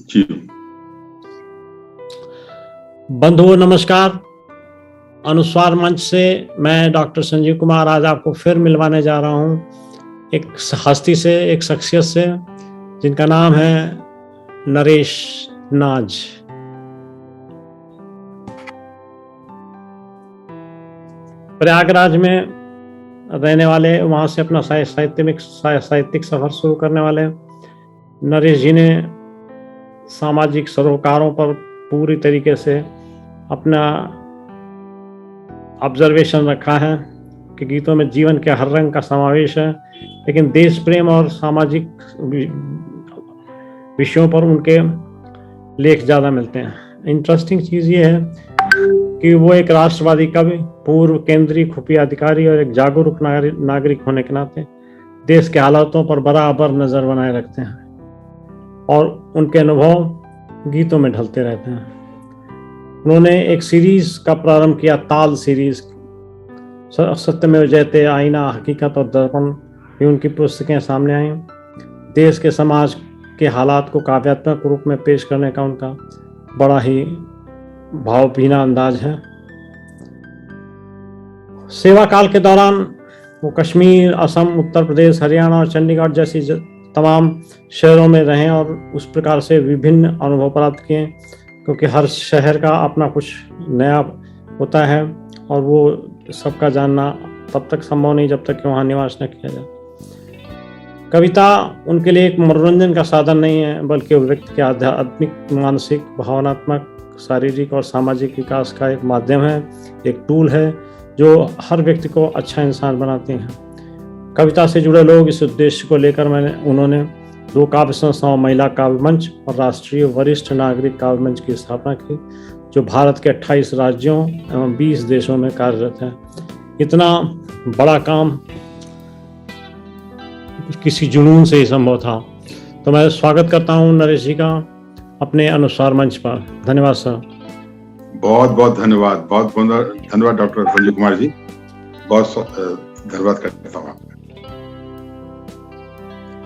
जी। बंधुओं नमस्कार। अनुस्वार मंच से मैं डॉक्टर संजीव कुमार आज आपको फिर मिलवाने जा रहा हूँ एक हस्ती से, एक शख्सियत से जिनका नाम है नरेश नाज। प्रयागराज में रहने वाले, वहाँ से अपना साहित्यिक सफर शुरू करने वाले नरेश जी ने सामाजिक सरोकारों पर पूरी तरीके से अपना ऑब्जर्वेशन रखा है कि गीतों में जीवन के हर रंग का समावेश है, लेकिन देश प्रेम और सामाजिक विषयों पर उनके लेख ज़्यादा मिलते हैं। इंटरेस्टिंग चीज़ ये है कि वो एक राष्ट्रवादी कवि, पूर्व केंद्रीय खुफिया अधिकारी और एक जागरूक नागरिक होने के नाते देश के हालातों पर बराबर नज़र बनाए रखते हैं और उनके अनुभव गीतों में ढलते रहते हैं। उन्होंने एक सीरीज का प्रारंभ किया, ताल सीरीज। सत्यमेव जयते, आईना, हकीकत और दर्पण, ये उनकी पुस्तकें सामने आई। देश के समाज के हालात को काव्यात्मक रूप में पेश करने का उनका बड़ा ही भावभीना अंदाज है। सेवा काल के दौरान वो कश्मीर, असम, उत्तर प्रदेश, हरियाणा और चंडीगढ़ जैसी तमाम शहरों में रहे और उस प्रकार से विभिन्न अनुभव प्राप्त किए, क्योंकि हर शहर का अपना कुछ नया होता है और वो सबका जानना तब तक संभव नहीं जब तक कि वहाँ निवास न किया जाए। कविता उनके लिए एक मनोरंजन का साधन नहीं है, बल्कि वो व्यक्ति के आध्यात्मिक, मानसिक, भावनात्मक, शारीरिक और सामाजिक विकास का एक माध्यम है, एक टूल है जो हर व्यक्ति को अच्छा इंसान बनाती हैं। कविता से जुड़े लोग इस उद्देश्य को लेकर उन्होंने 2 काव्य संस्थाओं, महिला काव्य मंच और राष्ट्रीय वरिष्ठ नागरिक काव्य मंच की स्थापना की, जो भारत के 28 राज्यों एवं 20 देशों में कार्यरत है। इतना बड़ा काम किसी जुनून से ही संभव था। तो मैं स्वागत करता हूं नरेश जी का अपने अनुस्वार मंच पर। धन्यवाद सर। बहुत बहुत धन्यवाद, बहुत बहुत धन्यवाद डॉक्टर संजीव कुमार जी, बहुत धन्यवाद करता हूँ।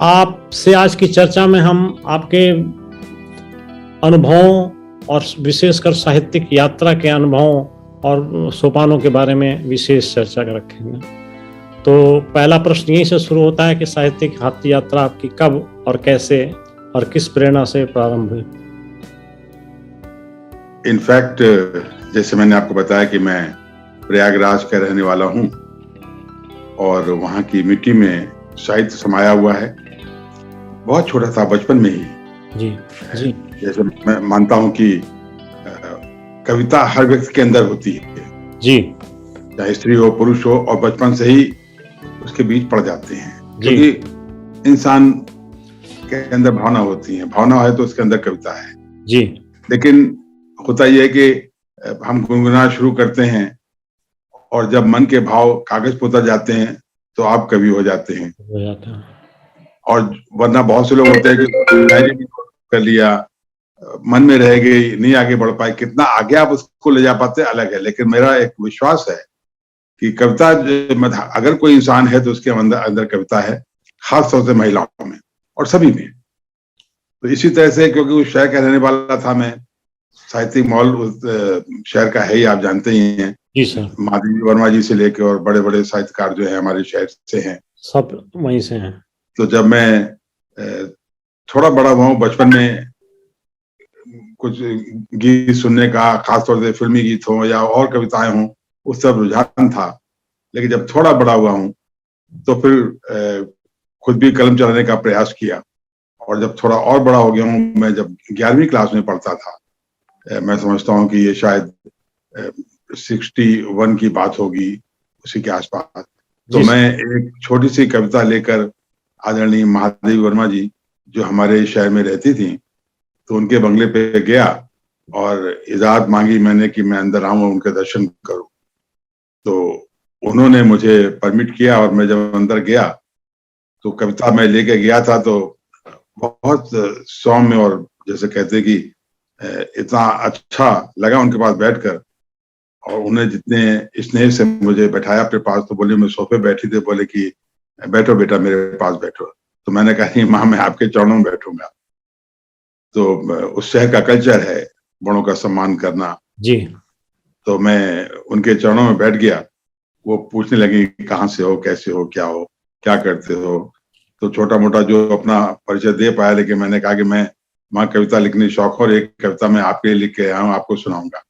आपसे आज की चर्चा में हम आपके अनुभवों और विशेषकर साहित्यिक यात्रा के अनुभवों और सोपानों के बारे में विशेष चर्चा रखेंगे। तो पहला प्रश्न यही से शुरू होता है कि साहित्यिक यात्रा आपकी कब और कैसे और किस प्रेरणा से प्रारंभ हुई? इनफैक्ट जैसे मैंने आपको बताया कि मैं प्रयागराज का रहने वाला हूँ और वहाँ की मिट्टी में साहित्य समाया हुआ है। बहुत छोटा था, बचपन में ही। जी। जैसे मैं मानता हूँ कि कविता हर व्यक्ति के अंदर होती है जी, चाहे स्त्री हो पुरुष हो, और बचपन से ही उसके बीच पड़ जाते हैं, क्योंकि इंसान के अंदर भावना होती है, भावना है तो उसके अंदर कविता है जी। लेकिन होता यह है कि हम गुनगुनाना शुरू करते हैं और जब मन के भाव कागज पर उतर जाते हैं तो आप कवि हो जाते हैं। और वरना बहुत से लोग होते हैं कि डायरी कर लिया, मन में रह गई, नहीं आगे बढ़ पाए। कितना आगे आप उसको ले जा पाते अलग है, लेकिन मेरा एक विश्वास है कि कविता, अगर कोई इंसान है तो उसके अंदर कविता है, खास तौर से महिलाओं में और सभी में। तो इसी तरह से, क्योंकि उस शहर का रहने वाला था मैं, साहित्यिक माहौल उस शहर का है ही, आप जानते ही हैं जी सर। माधवी वर्मा जी से लेके और बड़े बड़े साहित्यकार जो है हमारे शहर से हैं, सब वहीं से हैं। तो जब मैं थोड़ा बड़ा हुआ हूँ, बचपन में कुछ गीत सुनने का, खासतौर से फिल्मी गीत हो या और कविताएं हों, उस सब रुझान था। लेकिन जब थोड़ा बड़ा हुआ हूँ तो फिर खुद भी कलम चलाने का प्रयास किया। और जब थोड़ा और बड़ा हो गया हूँ, मैं जब 11वीं क्लास में पढ़ता था, मैं समझता हूँ कि ये शायद 61 की बात होगी, उसी के आसपास, तो मैं एक छोटी सी कविता लेकर आदरणीय माधवी वर्मा जी, जो हमारे शहर में रहती थी, तो उनके बंगले पे गया और इजाजत मांगी मैंने कि मैं अंदर आऊं और उनके दर्शन करूं। तो उन्होंने मुझे परमिट किया और मैं जब अंदर गया तो कविता मैं लेके गया था, तो बहुत सौम्य और जैसे कहते कि इतना अच्छा लगा उनके पास बैठकर। और उन्हें जितने स्नेह से मुझे बैठाया अपने पास, तो बोले, मैं सोफे बैठी थे, बोले कि बैठो बेटा, मेरे पास बैठो। तो मैंने कहा, माँ मैं आपके चरणों में बैठूंगा। तो उस शहर का कल्चर है बड़ों का सम्मान करना। जी। तो मैं उनके चरणों में बैठ गया। वो पूछने लगी कहाँ से हो, कैसे हो, क्या करते हो। तो छोटा मोटा जो अपना परिचय दे पाया, लेकिन मैंने कहा कि मैं माँ कविता लिखने शौक और एक कविता मैं आपके लिए लिख के आया हूँ, आपको सुनाऊंगा।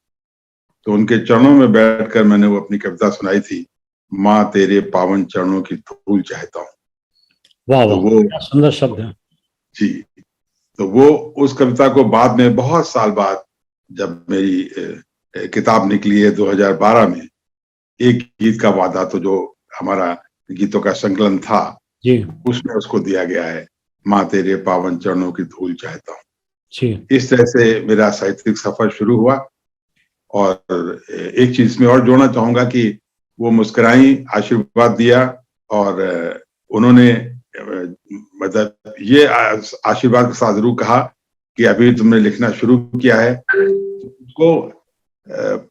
तो उनके चरणों में बैठकर मैंने वो अपनी कविता सुनाई थी, माँ तेरे पावन चरणों की धूल चाहता हूँ। वाह तो वाह, वो क्या सुंदर शब्द है। जी, तो वो उस कविता को बाद में बहुत साल बाद जब मेरी किताब निकली है 2012 में, एक गीत का वादा, तो जो हमारा गीतों का संकलन था जी उसमें उसको दिया गया है, माँ तेरे पावन चरणों की धूल चाहता हूँ। जी। इस तरह से मेरा साहित्यिक सफर शुरू हुआ। और एक चीज में और जोड़ना चाहूंगा कि वो मुस्कुराई, आशीर्वाद दिया, और उन्होंने मतलब ये आशीर्वाद के साथ जरूर कहा कि अभी तुमने लिखना शुरू किया है। उसको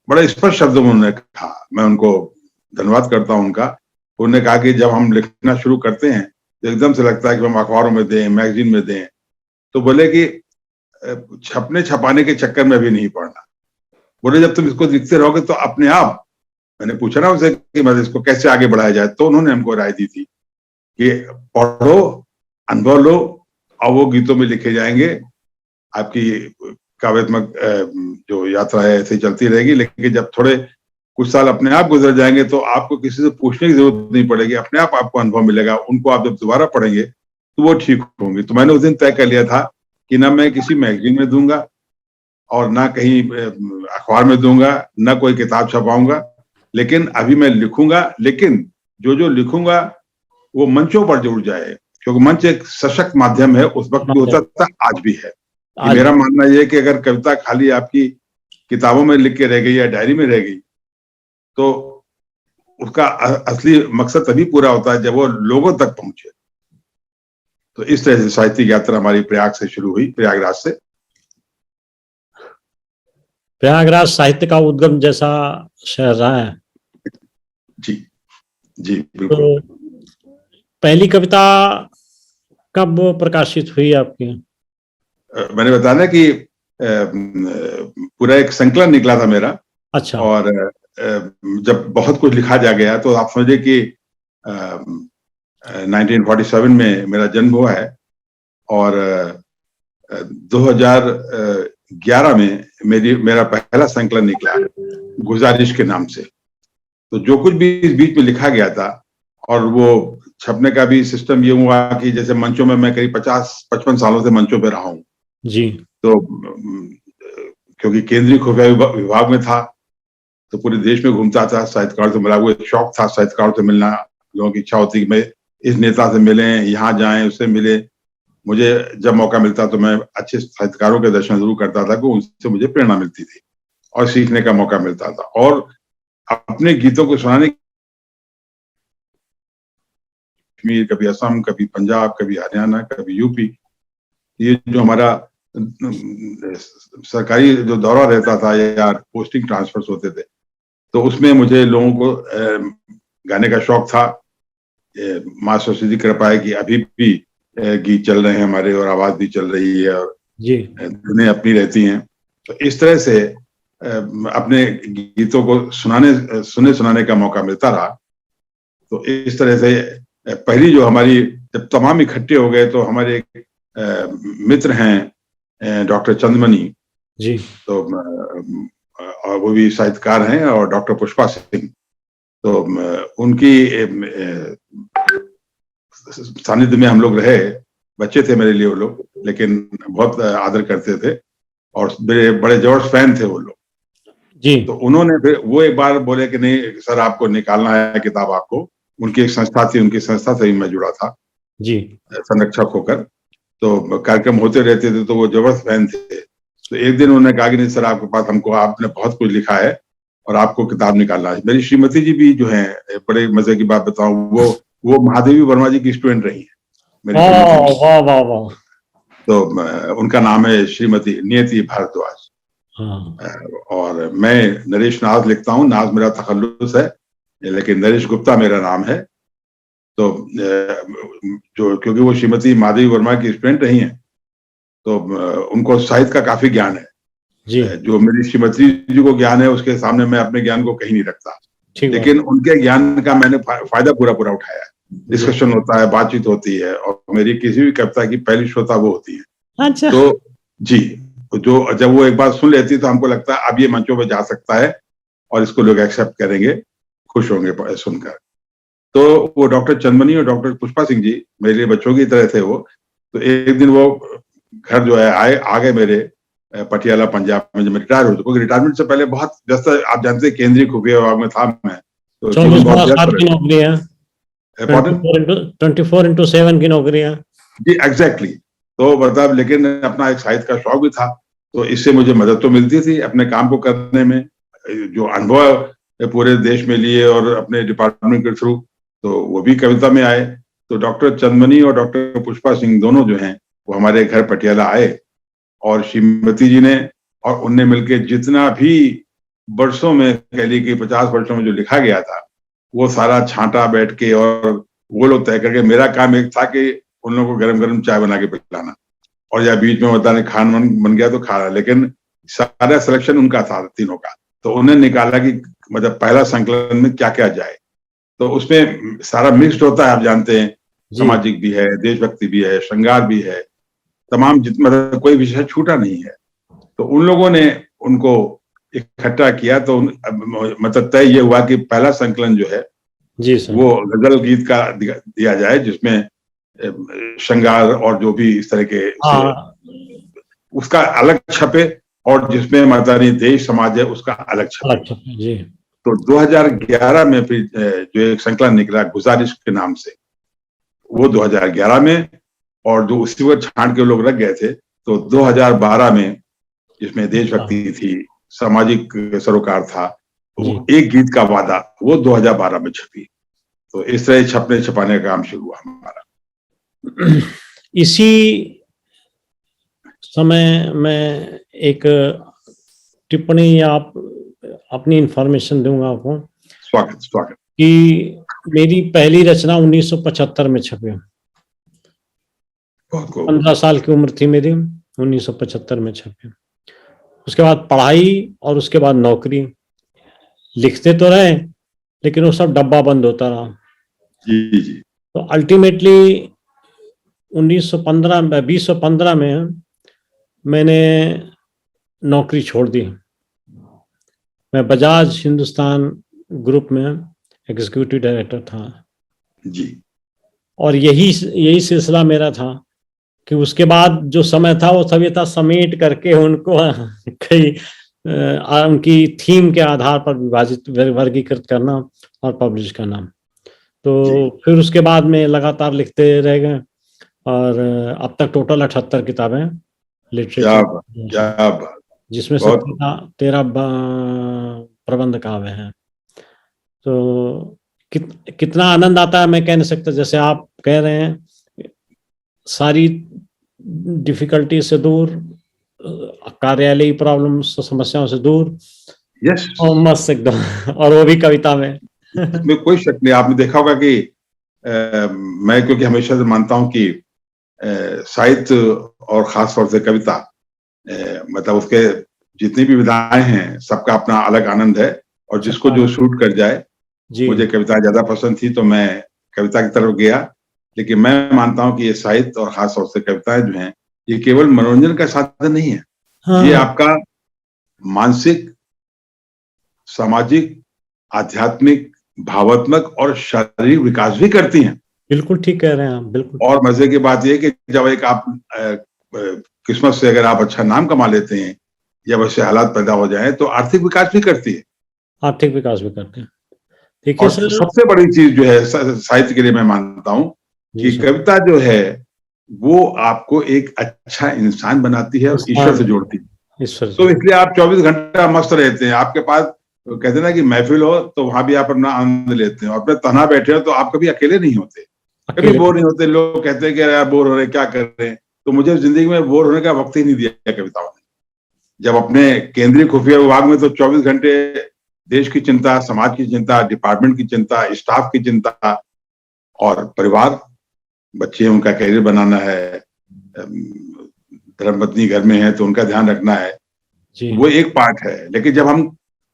बड़े स्पष्ट शब्दों में उन्होंने कहा, मैं उनको धन्यवाद करता हूं उनका। उन्होंने कहा कि जब हम लिखना शुरू करते हैं तो एकदम से लगता है कि हम अखबारों में दें, मैगजीन में दें। तो बोले कि छपने छपाने के चक्कर में भी नहीं पड़ना। बोले जब तुम इसको लिखते रहोगे तो अपने आप, मैंने पूछा ना उनसे कि मतलब इसको कैसे आगे बढ़ाया जाए, तो उन्होंने हमको राय दी थी कि पढ़ो, अनुभव लो, और वो गीतों में लिखे जाएंगे। आपकी काव्यात्मक जो यात्रा है ऐसे चलती रहेगी, लेकिन जब थोड़े कुछ साल अपने आप गुजर जाएंगे तो आपको किसी से पूछने की जरूरत नहीं पड़ेगी, अपने आप आपको अनुभव मिलेगा। उनको आप जब दोबारा पढ़ेंगे तो वो ठीक होंगे। तो मैंने उस दिन तय कर लिया था कि ना मैं किसी मैगजीन में दूंगा और ना कहीं अखबार में दूंगा, ना कोई किताब छपाऊंगा, लेकिन अभी मैं लिखूंगा। लेकिन जो जो लिखूंगा वो मंचों पर जरूर जाए, क्योंकि मंच एक सशक्त माध्यम है, उस वक्त भी होता था, आज भी है। कि आज मेरा मानना यह है कि अगर कविता खाली आपकी किताबों में लिख के रह गई या डायरी में रह गई तो उसका असली मकसद तभी पूरा होता है जब वो लोगों तक पहुंचे। तो इस तरह से साहित्यिक यात्रा हमारी प्रयाग से शुरू हुई, प्रयागराज से। प्रयागराज साहित्य का उद्गम जैसा शहर रहा है। जी जी बिल्कुल। तो पहली कविता कब प्रकाशित हुई आपकी? मैंने बताया ना कि पूरा एक संकलन निकला था मेरा। अच्छा। और जब बहुत कुछ लिखा जा गया तो आप समझे कि 1947 में मेरा जन्म हुआ है और 2011 में मेरा पहला संकलन निकला गुजारिश के नाम से। तो जो कुछ भी इस बीच में लिखा गया था, और वो छपने का भी सिस्टम ये हुआ कि जैसे मंचों में मैं करीब 50-55 सालों से मंचों पे रहा हूँ। जी। तो क्योंकि केंद्रीय खुफिया विभाग में था तो पूरे देश में घूमता था, साहित्यकारों से मिला। वो एक शौक था साहित्यकारों से मिलना। लोगों की इच्छा होती कि मैं इस नेता से मिले, यहाँ जाएं, उससे मिले। मुझे जब मौका मिलता तो मैं अच्छे साहित्यकारों के दर्शन जरूर करता था कि उनसे मुझे प्रेरणा मिलती थी और सीखने का मौका मिलता था। और अपने गीतों को सुनाने, कभी असम, कभी पंजाब, कभी हरियाणा, कभी यूपी, ये जो हमारा सरकारी जो दौरा रहता था या पोस्टिंग ट्रांसफर्स होते थे, तो उसमें मुझे लोगों को गाने का शौक था। माँ सरस्वती की कृपा है कि अभी भी गीत चल रहे हैं हमारे, और आवाज भी चल रही है, और जी। धुनें अपनी रहती हैं। तो इस तरह से अपने गीतों को सुनाने का मौका मिलता रहा। तो इस तरह से पहली जो हमारी, जब तमाम इकट्ठे हो गए तो हमारे एक मित्र हैं डॉक्टर चंद्रमणि जी। तो और वो भी साहित्यकार हैं, और डॉक्टर पुष्पा सिंह। तो उनकी सानिध्य में हम लोग रहे। बच्चे थे मेरे लिए वो लोग, लेकिन बहुत आदर करते थे और मेरे बड़े जबरदस्त फैन थे वो लोग। जी। तो उन्होंने फिर वो एक बार बोले कि नहीं सर, आपको निकालना है किताब आपको। उनकी एक संस्था थी, उनकी संस्था से ही मैं जुड़ा था जी। संरक्षक होकर। तो कार्यक्रम होते रहते थे, तो वो जबरदस्त फैन थे। तो एक दिन उन्होंने कहा कि नहीं सर, आपके पास हमको, आपने बहुत कुछ लिखा है और आपको किताब निकालना है। मेरी श्रीमती जी भी जो है, बड़े मजे की बात बताऊं, वो महादेवी वर्मा जी की स्टूडेंट रही है मेरी श्रीमती जी। वाह वाह वाह। तो उनका नाम है श्रीमती नियति भारद्वाज। हाँ। और मैं नरेश नाज लिखता हूँ, नाज मेरा तखल्लुस है, लेकिन नरेश गुप्ता मेरा नाम है। तो जो क्योंकि वो श्रीमती माधवी वर्मा की स्टूडेंट रही हैं, तो उनको साहित्य का काफी ज्ञान है जी। जो मेरी श्रीमती जी को ज्ञान है उसके सामने मैं अपने ज्ञान को कहीं नहीं रखता, लेकिन उनके ज्ञान का मैंने फायदा पूरा पूरा उठाया है। डिस्कशन होता है, बातचीत होती है, और मेरी किसी भी कविता की पहली श्रोता वो होती है। अच्छा। तो जी, जो जब वो एक बार सुन लेती तो हमको लगता है अब ये मंचों पे जा सकता है और इसको लोग एक्सेप्ट करेंगे, खुश होंगे सुनकर। तो वो डॉक्टर चंदमनी और डॉक्टर पुष्पा सिंह जी मेरे लिए बच्चों की तरह थे वो। तो एक दिन वो घर जो है आ गए मेरे पटियाला पंजाब में, जब मैं रिटायर हो चुका, रिटायरमेंट से पहले बहुत व्यस्त, आप जानते हैं केंद्रीय खुफिया विभाग में था मैं, तो 24/7 की नौकरी है जी, एग्जैक्टली। तो मतलब लेकिन अपना एक साहित्य का शौक भी था, तो इससे मुझे मदद तो मिलती थी अपने काम को करने में। जो अनुभव पूरे देश में लिए और अपने डिपार्टमेंट के थ्रू, तो वो भी कविता में आए। तो डॉक्टर चंदमनी और डॉक्टर पुष्पा सिंह दोनों जो हैं वो हमारे घर पटियाला आए, और श्रीमती जी ने और उनने मिलके जितना भी वर्षों में, कह ली कि 50 वर्षों में जो लिखा गया था वो सारा छांटा बैठ के, और वो लोग तय करके। मेरा काम एक था कि उन लोगों को गरम गरम चाय बना के पिलाना, और या बीच में बताने खान बन गया तो खा रहा, लेकिन सारा सिलेक्शन उनका था तीनों का। तो उन्हें निकाला कि मतलब पहला संकलन में क्या क्या जाए, तो उसमें सारा मिक्स्ड होता है, आप जानते हैं, सामाजिक भी है, देशभक्ति भी है, श्रृंगार भी है, तमाम मतलब कोई विषय छूटा नहीं है। तो उन लोगों ने उनको इकट्ठा किया, तो मतलब तय ये हुआ कि पहला संकलन जो है जी सर, वो गजल गीत का दिया जाए, जिसमें श्रृंगार और जो भी इस तरह के उसका अलग छपे, और जिसमें मदानी देश समाज है उसका अलग छपे। जी। तो 2011 में फिर जो एक संकलन निकला गुजारिश के नाम से, वो 2011 में, और जो उसी वक्त छांट के लोग रख गए थे, तो 2012 में, जिसमें देशभक्ति थी, सामाजिक सरोकार था, तो एक गीत का वादा, वो 2012 में छपी। तो इस तरह छपने छपाने का काम शुरू हुआ हमारा। इसी समय मैं एक टिप्पणी या अपनी इंफॉर्मेशन दूंगा आपको। स्वागत कि मेरी पहली रचना 1975 में छपी। 15 साल की उम्र थी मेरी, 1975 में छपी। उसके बाद पढ़ाई और उसके बाद नौकरी। लिखते तो रहे लेकिन वो सब डब्बा बंद होता रहा। जी जी। तो अल्टीमेटली 2015 में मैंने नौकरी छोड़ दी। मैं बजाज हिंदुस्तान ग्रुप में एग्जीक्यूटिव डायरेक्टर था जी। और यही सिलसिला मेरा था कि उसके बाद जो समय था वो सभी था समेट करके उनको कई उनकी थीम के आधार पर विभाजित, वर्गीकृत करना और पब्लिश करना। तो फिर उसके बाद में लगातार लिखते रह गए, और अब तक टोटल 78 किताबें लिटरेचर, जिसमें से 13 प्रबंध काव्य हैं। तो कितना आनंद आता है मैं कह नहीं सकता। जैसे आप कह रहे हैं, सारी डिफिकल्टी से दूर, कार्यालयी प्रॉब्लम समस्याओं से दूर, यस, और मस्त एकदम, और वो भी कविता में। इसमें कोई शक नहीं। आपने देखा होगा कि मैं क्योंकि हमेशा से मानता हूं कि साहित्य और खास तौर से कविता, मतलब उसके जितनी भी विधाएं हैं सबका अपना अलग आनंद है, और जिसको जो शूट कर जाए। मुझे कविता ज्यादा पसंद थी तो मैं कविता की तरफ गया, लेकिन मैं मानता हूं कि ये साहित्य और खास तौर से कविताएं जो हैं, ये केवल मनोरंजन का साधन नहीं है। ये आपका मानसिक, सामाजिक, आध्यात्मिक, भावात्मक और शारीरिक विकास भी करती हैं। बिल्कुल ठीक कह रहे हैं आप, बिल्कुल। और मजे की बात यह कि जब एक आप किस्मत से अगर आप अच्छा नाम कमा लेते हैं, जब ऐसे हालात पैदा हो जाए, तो आर्थिक विकास भी करती है। आर्थिक विकास भी करते हैं। देखिए सर, सबसे बड़ी चीज जो है साहित्य के लिए मैं मानता हूं कि कविता जो है वो आपको एक अच्छा इंसान बनाती है और ईश्वर से जोड़ती है। तो इसलिए आप 24 घंटा मस्त रहते हैं। आपके पास कहते हैं ना कि महफिल हो तो वहां भी आप अपना आनंद लेते हैं, और अपने तन्हा बैठे हो तो आप कभी अकेले नहीं होते, कभी बोर नहीं होते। लोग कहते हैं कि यार बोर हो रहे, क्या कर रहे हैं। तो मुझे जिंदगी में बोर होने का वक्त ही नहीं दिया कविताओं ने। जब अपने केंद्रीय खुफिया विभाग में तो 24 घंटे देश की चिंता, समाज की चिंता, डिपार्टमेंट की चिंता, स्टाफ की चिंता, और परिवार, बच्चे, उनका करियर बनाना है, धर्मपत्नी घर में है तो उनका ध्यान रखना है, जी। वो एक पार्ट है। लेकिन जब हम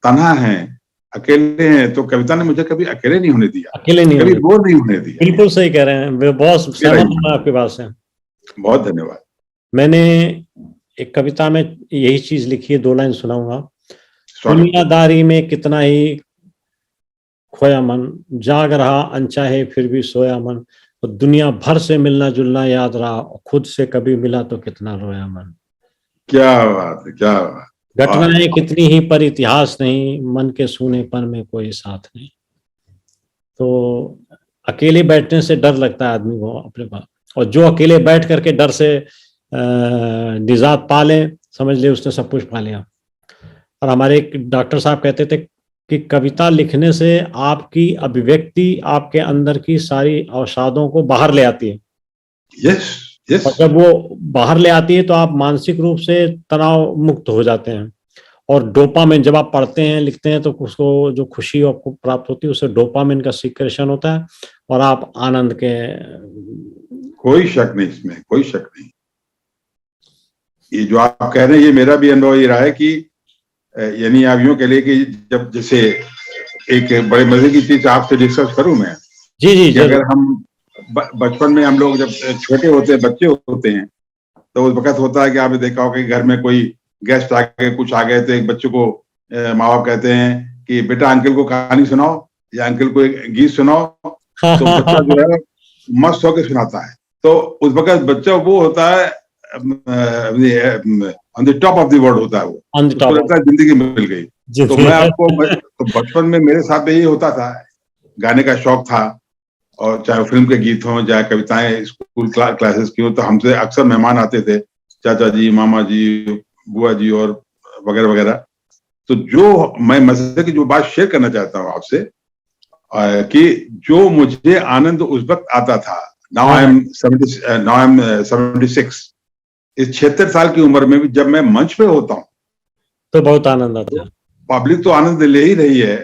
तन्हा हैं, अकेले हैं, तो कविता ने मुझे कभी अकेले नहीं होने दिया, अकेले नहीं कभी होने, बोर नहीं होने दिया। बिल्कुल सही कह रहे हैं, बहुत सहमत हूं मैं आपकी बात से। बहुत धन्यवाद। मैंने एक कविता में यही चीज लिखी है, 2 लाइन सुनाऊंगा। स्वागत। दुनियादारी में कितना ही खोया मन, जाग रहा अनचाहे फिर भी सोया मन, तो दुनिया भर से मिलना जुलना याद रहा, खुद से कभी मिला तो कितना रोया मन। क्या बात है, क्या बात। घटनाएं कितनी ही पर इतिहास नहीं, मन के सूनेपन में कोई साथ नहीं। तो अकेले बैठने से डर लगता है आदमी को अपने पास, और जो अकेले बैठ करके डर से निजात पा ले, समझ ले उसने सब कुछ पा लिया। और हमारे एक डॉक्टर साहब कहते थे कि कविता लिखने से आपकी अभिव्यक्ति आपके अंदर की सारी अवसादों को बाहर ले आती है। Yes yes. और जब वो बाहर ले आती है तो आप मानसिक रूप से तनाव मुक्त हो जाते हैं। और डोपामिन, जब आप पढ़ते हैं लिखते हैं तो उसको जो खुशी आपको प्राप्त होती है उससे डोपामिन का सीक्रेशन होता है और आप आनंद के। कोई शक नहीं इसमें, कोई शक नहीं। ये जो आप कह रहे हैं ये मेरा भी अनुभव ये रहा है कि यानी आप यूं कह लिए कि जब जैसे एक बड़े मजे की चीज आपसे डिस्कस करूं मैं। जी जी। अगर हम बचपन में हम लोग जब छोटे होते हैं, बच्चे होते हैं, तो उस वक्त होता है कि आपने देखा होगा कि घर में कोई गेस्ट आ गए, कुछ आ गए, तो एक बच्चे को माँ बाप कहते हैं कि बेटा अंकल को कहानी सुनाओ या अंकल को एक गीत सुनाओ। तो बच्चा जो है मस्त होकर सुनाता है। तो उस वक्त बच्चा वो होता है on the top of the world होता है, वो उसको लगता है जिंदगी मिल गई। तो मैं आपको तो बचपन में मेरे साथ यही होता था, गाने का शौक था, और चाहे फिल्म के गीत हों, चाहे कविताएं स्कूल क्लासेस की हो, तो हमसे अक्सर मेहमान आते थे, चाचा जी, मामा जी, बुआ जी और वगैरह वगैरह। तो जो मैं मजे की जो बात शेयर करना चाहता हूँ आपसे कि जो मुझे आनंद उस वक्त आता था, नाउ आई एम 76, इस 76 साल की उम्र में भी जब मैं मंच पे होता हूँ तो बहुत आनंद आता है। पब्लिक तो आनंद ले ही रही है।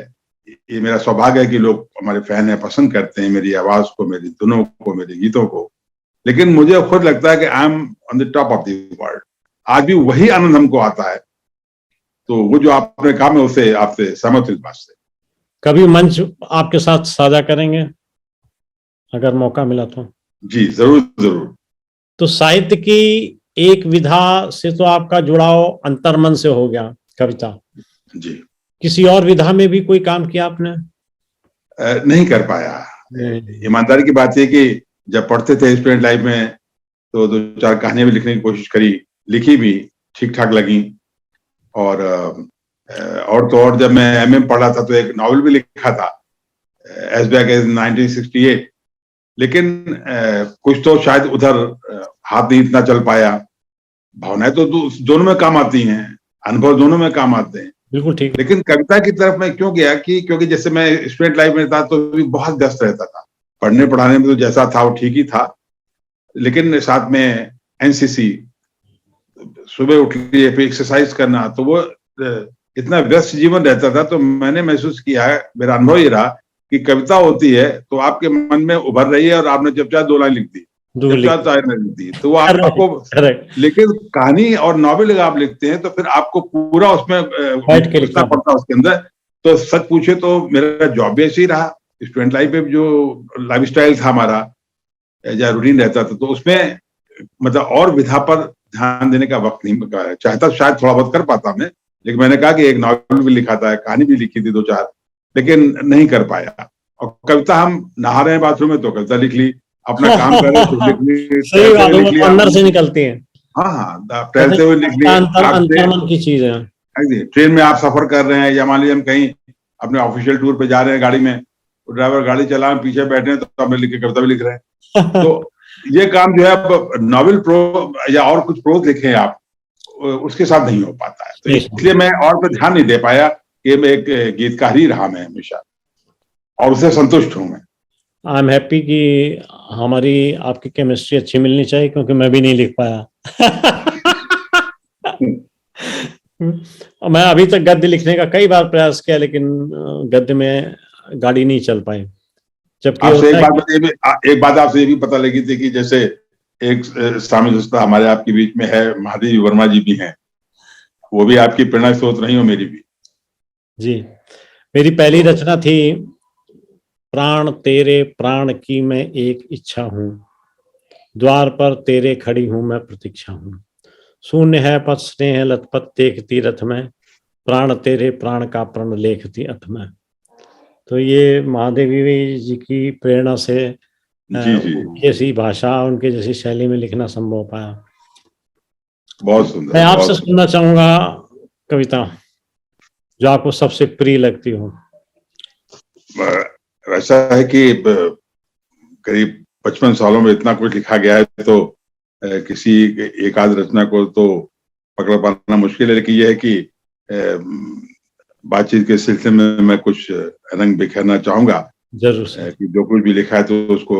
ये मेरा सौभाग्य है कि लोग हमारे फैन है, पसंद करते हैं मेरी आवाज को, मेरी धुनों को, मेरे गीतों को। लेकिन मुझे खुद लगता है कि I am on the top of the world. आज भी वही आनंद हमको आता है। तो वो जो आपने कहा, मैं उसे आपसे सहमत हूं बात से। कभी मंच आपके साथ साझा करेंगे अगर मौका मिला तो? जी जरूर जरूर। तो साहित्य की एक विधा से तो आपका जुड़ाव अंतर्मन से हो गया, कविता जी। किसी और विधा में भी कोई काम किया आपने? नहीं कर पाया। ईमानदारी की बात है कि जब पढ़ते थे स्टूडेंट लाइफ में तो 2-4 कहानियां भी लिखने की कोशिश करी, लिखी भी, ठीक ठाक लगी। और तो और जब मैं एमए में पढ़ा था तो एक नॉवेल भी लिखा था एज बैक एज 1968। लेकिन कुछ तो शायद उधर हाथ नहीं इतना चल पाया। भावनाएं तो दोनों में काम आती हैं, अनुभव दोनों में काम आते हैं। बिल्कुल ठीक। लेकिन कविता की तरफ मैं क्यों गया कि क्योंकि जैसे मैं स्टूडेंट लाइफ में था तो भी बहुत व्यस्त रहता था। पढ़ने पढ़ाने में तो जैसा था वो ठीक ही था, लेकिन साथ में एनसीसी, सुबह उठ लिए फिर एक्सरसाइज करना, तो वो इतना व्यस्त जीवन रहता था। तो मैंने महसूस किया है, मेरा अनुभव ये रहा कि कविता होती है तो आपके मन में उभर रही है और आपने जब चाहे 2 लाइन लिख दी, जब चाहे लिख दी, तो वो आपको। लेकिन कहानी और नॉवेल अगर आप लिखते हैं तो फिर आपको पूरा उसमें लिखना पड़ता है उसके अंदर। तो सच पूछे तो मेरा जॉब भी ऐसे ही रहा, स्टूडेंट लाइफ में जो लाइफ स्टाइल था हमारा, या रूटीन रहता था, तो उसमें मतलब और विधा पर ध्यान देने का वक्त नहीं चाहता। शायद थोड़ा बहुत कर पाता मैं, लेकिन मैंने कहा कि एक नॉवेल भी लिखा था, कहानी भी लिखी थी 2-4, लेकिन नहीं कर पाया। और कविता हम नहा रहे हैं बाथरूम में तो कविता लिख ली, अपना काम कर रहे हैं तो लिख ली, अंदर से निकलती है। हाँ, टहलते हुए लिख ली, अंतर्मन की चीज है। ट्रेन में आप सफर कर रहे हैं या मान लीजिए हम कहीं अपने ऑफिशियल टूर पे जा रहे हैं गाड़ी में, ड्राइवर गाड़ी चला, पीछे बैठे हैं तो हमें लिख के कविता भी लिख रहे हैं। तो ये काम जो है नॉवेल प्रो या और कुछ प्रोज लिखे आप, उसके साथ नहीं हो पाता है। तो इसलिए मैं और पे ध्यान नहीं दे पाया कि मैं एक गीतकार ही रहा मैं हमेशा, और उससे संतुष्ट हूं मैं। आई एम हैप्पी कि हमारी आपकी केमिस्ट्री अच्छी मिलनी चाहिए, क्योंकि मैं भी नहीं लिख पाया। मैं अभी तक गद्य लिखने का कई बार प्रयास किया, लेकिन गद्य में गाड़ी नहीं चल पाई। जबकि एक बात आपसे ये भी पता लगी थी कि जैसे एक स्वामी दोस्ता हमारे आपके बीच में है, महादेवी वर्मा जी भी हैं, वो भी आपकी प्रेरणा स्रोत रही हो, मेरी भी। जी, मेरी पहली रचना थी, प्राण तेरे प्राण की मैं एक इच्छा हूँ, द्वार पर तेरे खड़ी हूँ मैं प्रतीक्षा हूँ, शून्य है पथ स्नेह लथपथ देखती रथ में, प्राण तेरे प्राण का प्रण लेखती अथ में। तो ये महादेवी जी की प्रेरणा से जी जी, जैसी भाषा, उनके जैसी शैली में लिखना संभव पाया। बहुत सुंदर। मैं आपसे सुनना चाहूंगा कविता जो आपको सबसे प्रिय लगती हो। ऐसा है कि करीब 55 सालों में इतना कुछ लिखा गया है, तो किसी एक आध रचना को तो पकड़ पाना मुश्किल है, लेकिन यह है कि बातचीत के सिलसिले में मैं कुछ रंग बिखेरना चाहूंगा। जरूर सर। कि जो कुछ भी लिखा है तो उसको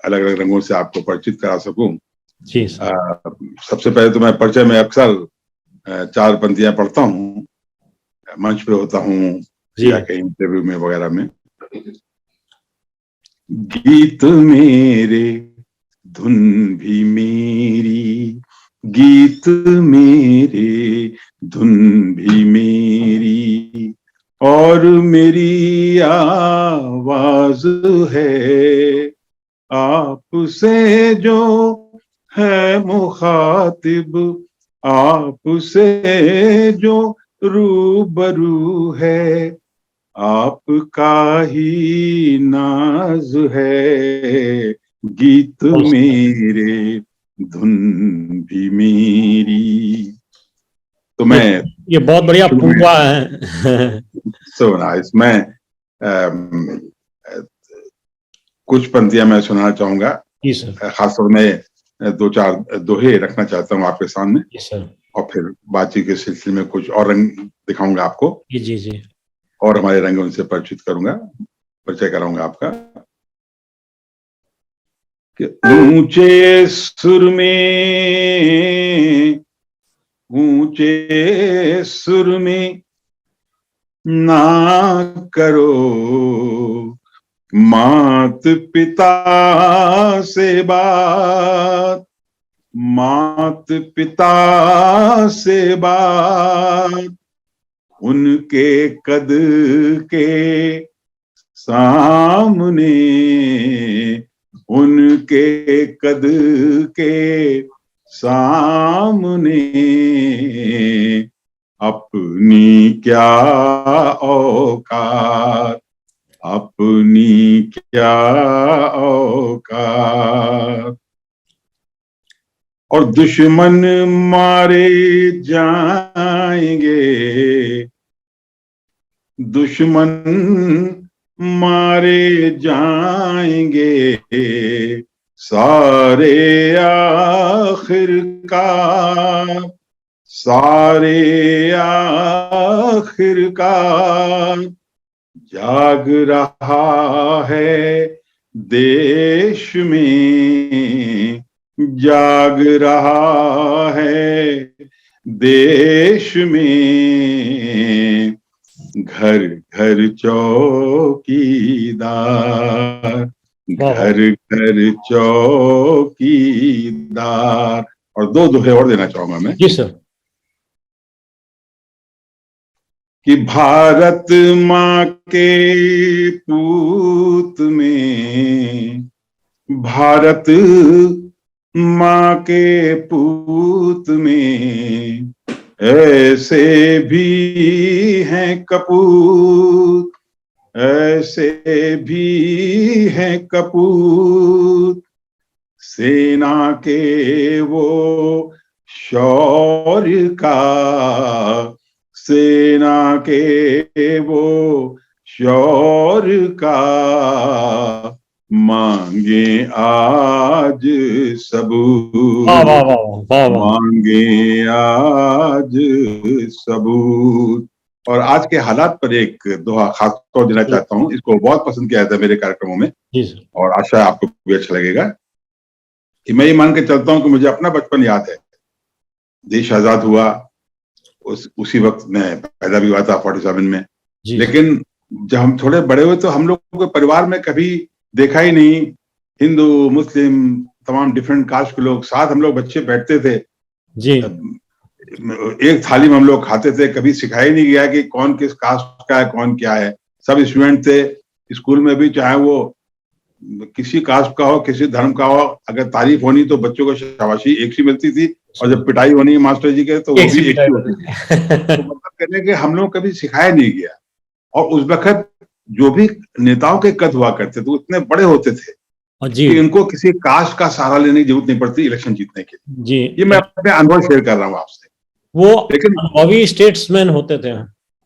अलग अलग रंगों से आपको परिचित करा सकूं। जी सर। सबसे पहले तो मैं परिचय में अक्सर 4 पंक्तियां पढ़ता हूँ, मंच पे होता हूँ या कहीं इंटरव्यू में वगैरह में। गीत मेरे धुन भी मेरी, गीत मेरे धुन भी मेरी, और मेरी आवाज है आपसे जो है मुखातिब, आपसे जो रूबरू है, आपका ही नाज है, गीत मेरे धुन भी मेरी। तो मैं ये बहुत बढ़िया पूर्वा है। So nice. मैं कुछ पंक्तियां मैं सुनाना चाहूंगा। खासतौर में 2-4 दोहे रखना चाहता हूँ आपके सामने, और फिर बातचीत के सिलसिले में कुछ और रंग दिखाऊंगा आपको। जी जी। और हमारे रंगों से परिचित करूंगा, परिचय कराऊंगा आपका। कि ऊंचे सुर में, ऊंचे सुर में ना करो मात पिता से बात, मात पिता से बात, उनके कद के सामने, उनके कद के सामने अपनी क्या औकात, अपनी क्या औकात। और दुश्मन मारे जाएंगे, दुश्मन मारे जाएंगे सारे आखिरकार, सारे आखिरकार। जाग रहा है देश में, जाग रहा है देश में, घर घर चौकीदार, घर घर चौकीदार। और 2 दोहे और देना चाहूंगा मैं। जी सर। कि भारत माँ के पूत में, भारत माँ के पूत में ऐसे भी हैं कपूत, ऐसे भी हैं कपूत। सेना के वो शौर्य का, सेना के वो शौर्य का मांगे आज सबूत, मांगे आज सबूत। और आज के हालात पर एक दोहा खास तौर देना चाहता हूँ, इसको बहुत पसंद किया जाता है मेरे कार्यक्रमों में, और आशा आपको भी अच्छा लगेगा। कि मैं ये मान के चलता हूँ कि मुझे अपना बचपन याद है। देश आजाद हुआ, उसी वक्त मैं पैदा भी हुआ था 47 में, लेकिन जब हम थोड़े बड़े हुए तो हम लोग को परिवार में कभी देखा ही नहीं हिंदू मुस्लिम तमाम डिफरेंट कास्ट के लोग साथ, हम लोग बच्चे बैठते थे जी, एक थाली में हम लोग खाते थे। कभी सिखाया नहीं गया कि कौन किस कास्ट का है, कौन क्या है। सब स्टूडेंट थे स्कूल में भी, चाहे वो किसी कास्ट का हो, किसी धर्म का हो। अगर तारीफ होनी तो बच्चों को शाबाशी एक सी मिलती थी, और जब पिटाई होनी मास्टर जी के तो वो भी एक सी होती थी। तो मतलब कहने के हम लोग कभी सिखाया नहीं गया। और उस वक्त जो भी नेताओं के कद हुआ करते थे उतने बड़े होते थे जी, कि इनको किसी कास्ट का सहारा लेने की जरूरत नहीं पड़ती इलेक्शन जीतने के लिए। जी, ये मैं अपने अनुभव शेयर कर रहा हूँ आपसे। वो लेकिन अनुभवी स्टेट्समैन होते थे।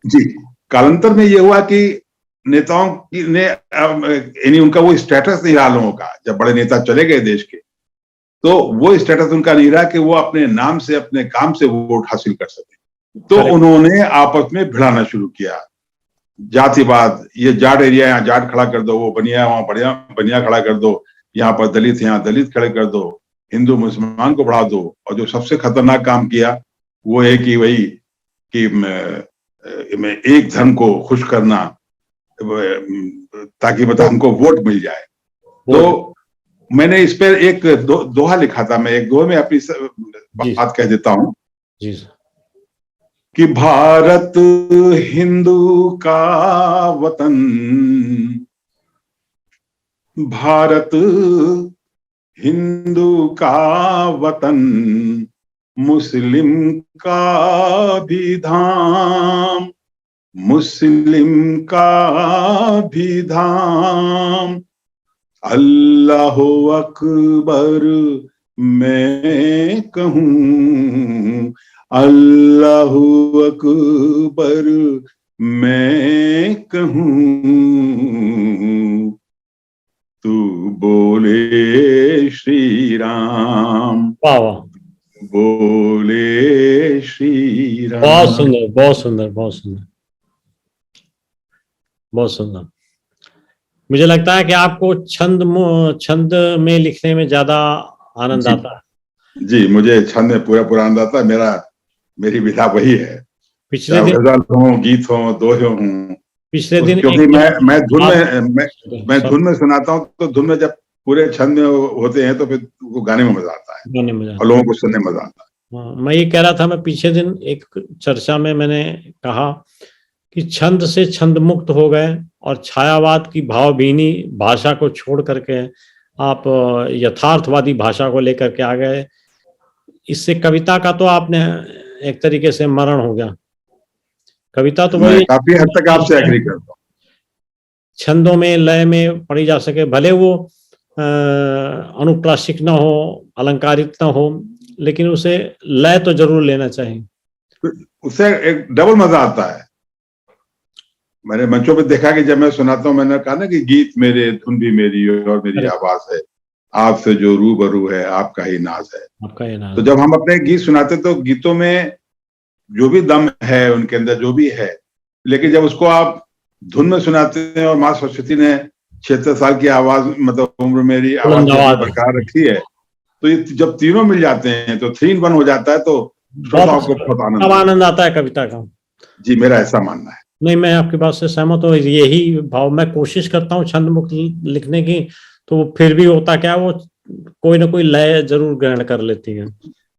जी, कालांतर में ये हुआ कि नेताओं की ने यानी उनका वो स्टेटस नहीं रहा लोगों का। जब बड़े नेता चले गए देश के, तो वो स्टेटस उनका नहीं रहा कि वो अपने नाम से, अपने काम से वोट हासिल कर सके। तो उन्होंने आपस में भिड़ाना शुरू किया, जातिवाद। ये जाट एरिया, यहाँ जाट खड़ा कर दो, वो बनिया वहां बनिया बनिया खड़ा कर दो, यहाँ पर दलित यहाँ दलित खड़े कर दो, हिंदू मुसलमान को बढ़ा दो। और जो सबसे खतरनाक काम किया वो है कि वही कि एक धर्म को खुश करना, ताकि मतलब हमको वोट मिल जाए। तो मैंने इस पर एक दोहा लिखा था। मैं एक दोहे में अपनी बात कह देता हूँ कि भारत हिंदू का वतन, भारत हिंदू का वतन, मुस्लिम का भी धाम, मुस्लिम का भी धाम। अल्लाह अकबर मैं कहूँ, अल्लाह अकबर मैं कहूँ, तू बोले श्री राम, बोले श्री राम। बहुत सुंदर, बहुत सुंदर, बहुत सुंदर, बहुत सुंदर। मुझे लगता है कि आपको छंद में लिखने में ज्यादा आनंद आता है। जी, मुझे छंद में पूरा आनंद आता है। मेरी विधा वही है। पिछले दिन गजल हो, गीत हो, दोहे हों, पिछले दिन क्योंकि मैं धुन में सुनाता हूँ, तो धुन में जब पूरे छंद में होते हैं तो फिर वो गाने में मजा आता है और लोगों को सुनने में मजा आता है। मैं ये कह रहा था, मैं पीछे दिन एक चर्चा में मैंने कहा कि छंद से छंद मुक्त हो गए और छायावाद की भावभीनी भाषा को छोड़ करके आप यथार्थवादी भाषा को लेकर के आ गए। इससे कविता का तो आपने एक तरीके से मरण हो गया। कविता तो मैं काफी हद तक आपसे एग्री करता हूँ। छंदों में, लय में पढ़ी जा सके, भले वो अनुप्रासिक ना हो, अलंकारित ना हो, लेकिन उसे लय तो जरूर लेना चाहिए। उससे एक डबल मजा आता है। मैंने मंचों पे देखा कि जब मैं सुनाता हूँ, मैंने कहा ना कि गीत मेरे, धुन भी मेरी और मेरी आवाज है, आपसे जो रूबरू है आपका ही नाज है, आपका ही नाज। तो जब हम अपने गीत सुनाते तो गीतों में जो भी दम है, उनके अंदर जो भी है, लेकिन जब उसको आप धुन में सुनाते हैं, और माँ सरस्वती ने 76 साल की आवाज, मतलब उम्र मेरी आवाज बरकरार रखी है, तो ये जब तीनों मिल जाते हैं तो 3 in 1 हो जाता है, तो श्रोताओं को बहुत आनंद आता है कविता का। जी, मेरा ऐसा मानना है। नहीं, मैं आपकी बात से सहमत हूँ। यही भाव मैं कोशिश करता हूँ छंद मुक्त लिखने की, तो फिर भी होता क्या, वो कोई ना कोई लय जरूर ग्रहण कर लेती है।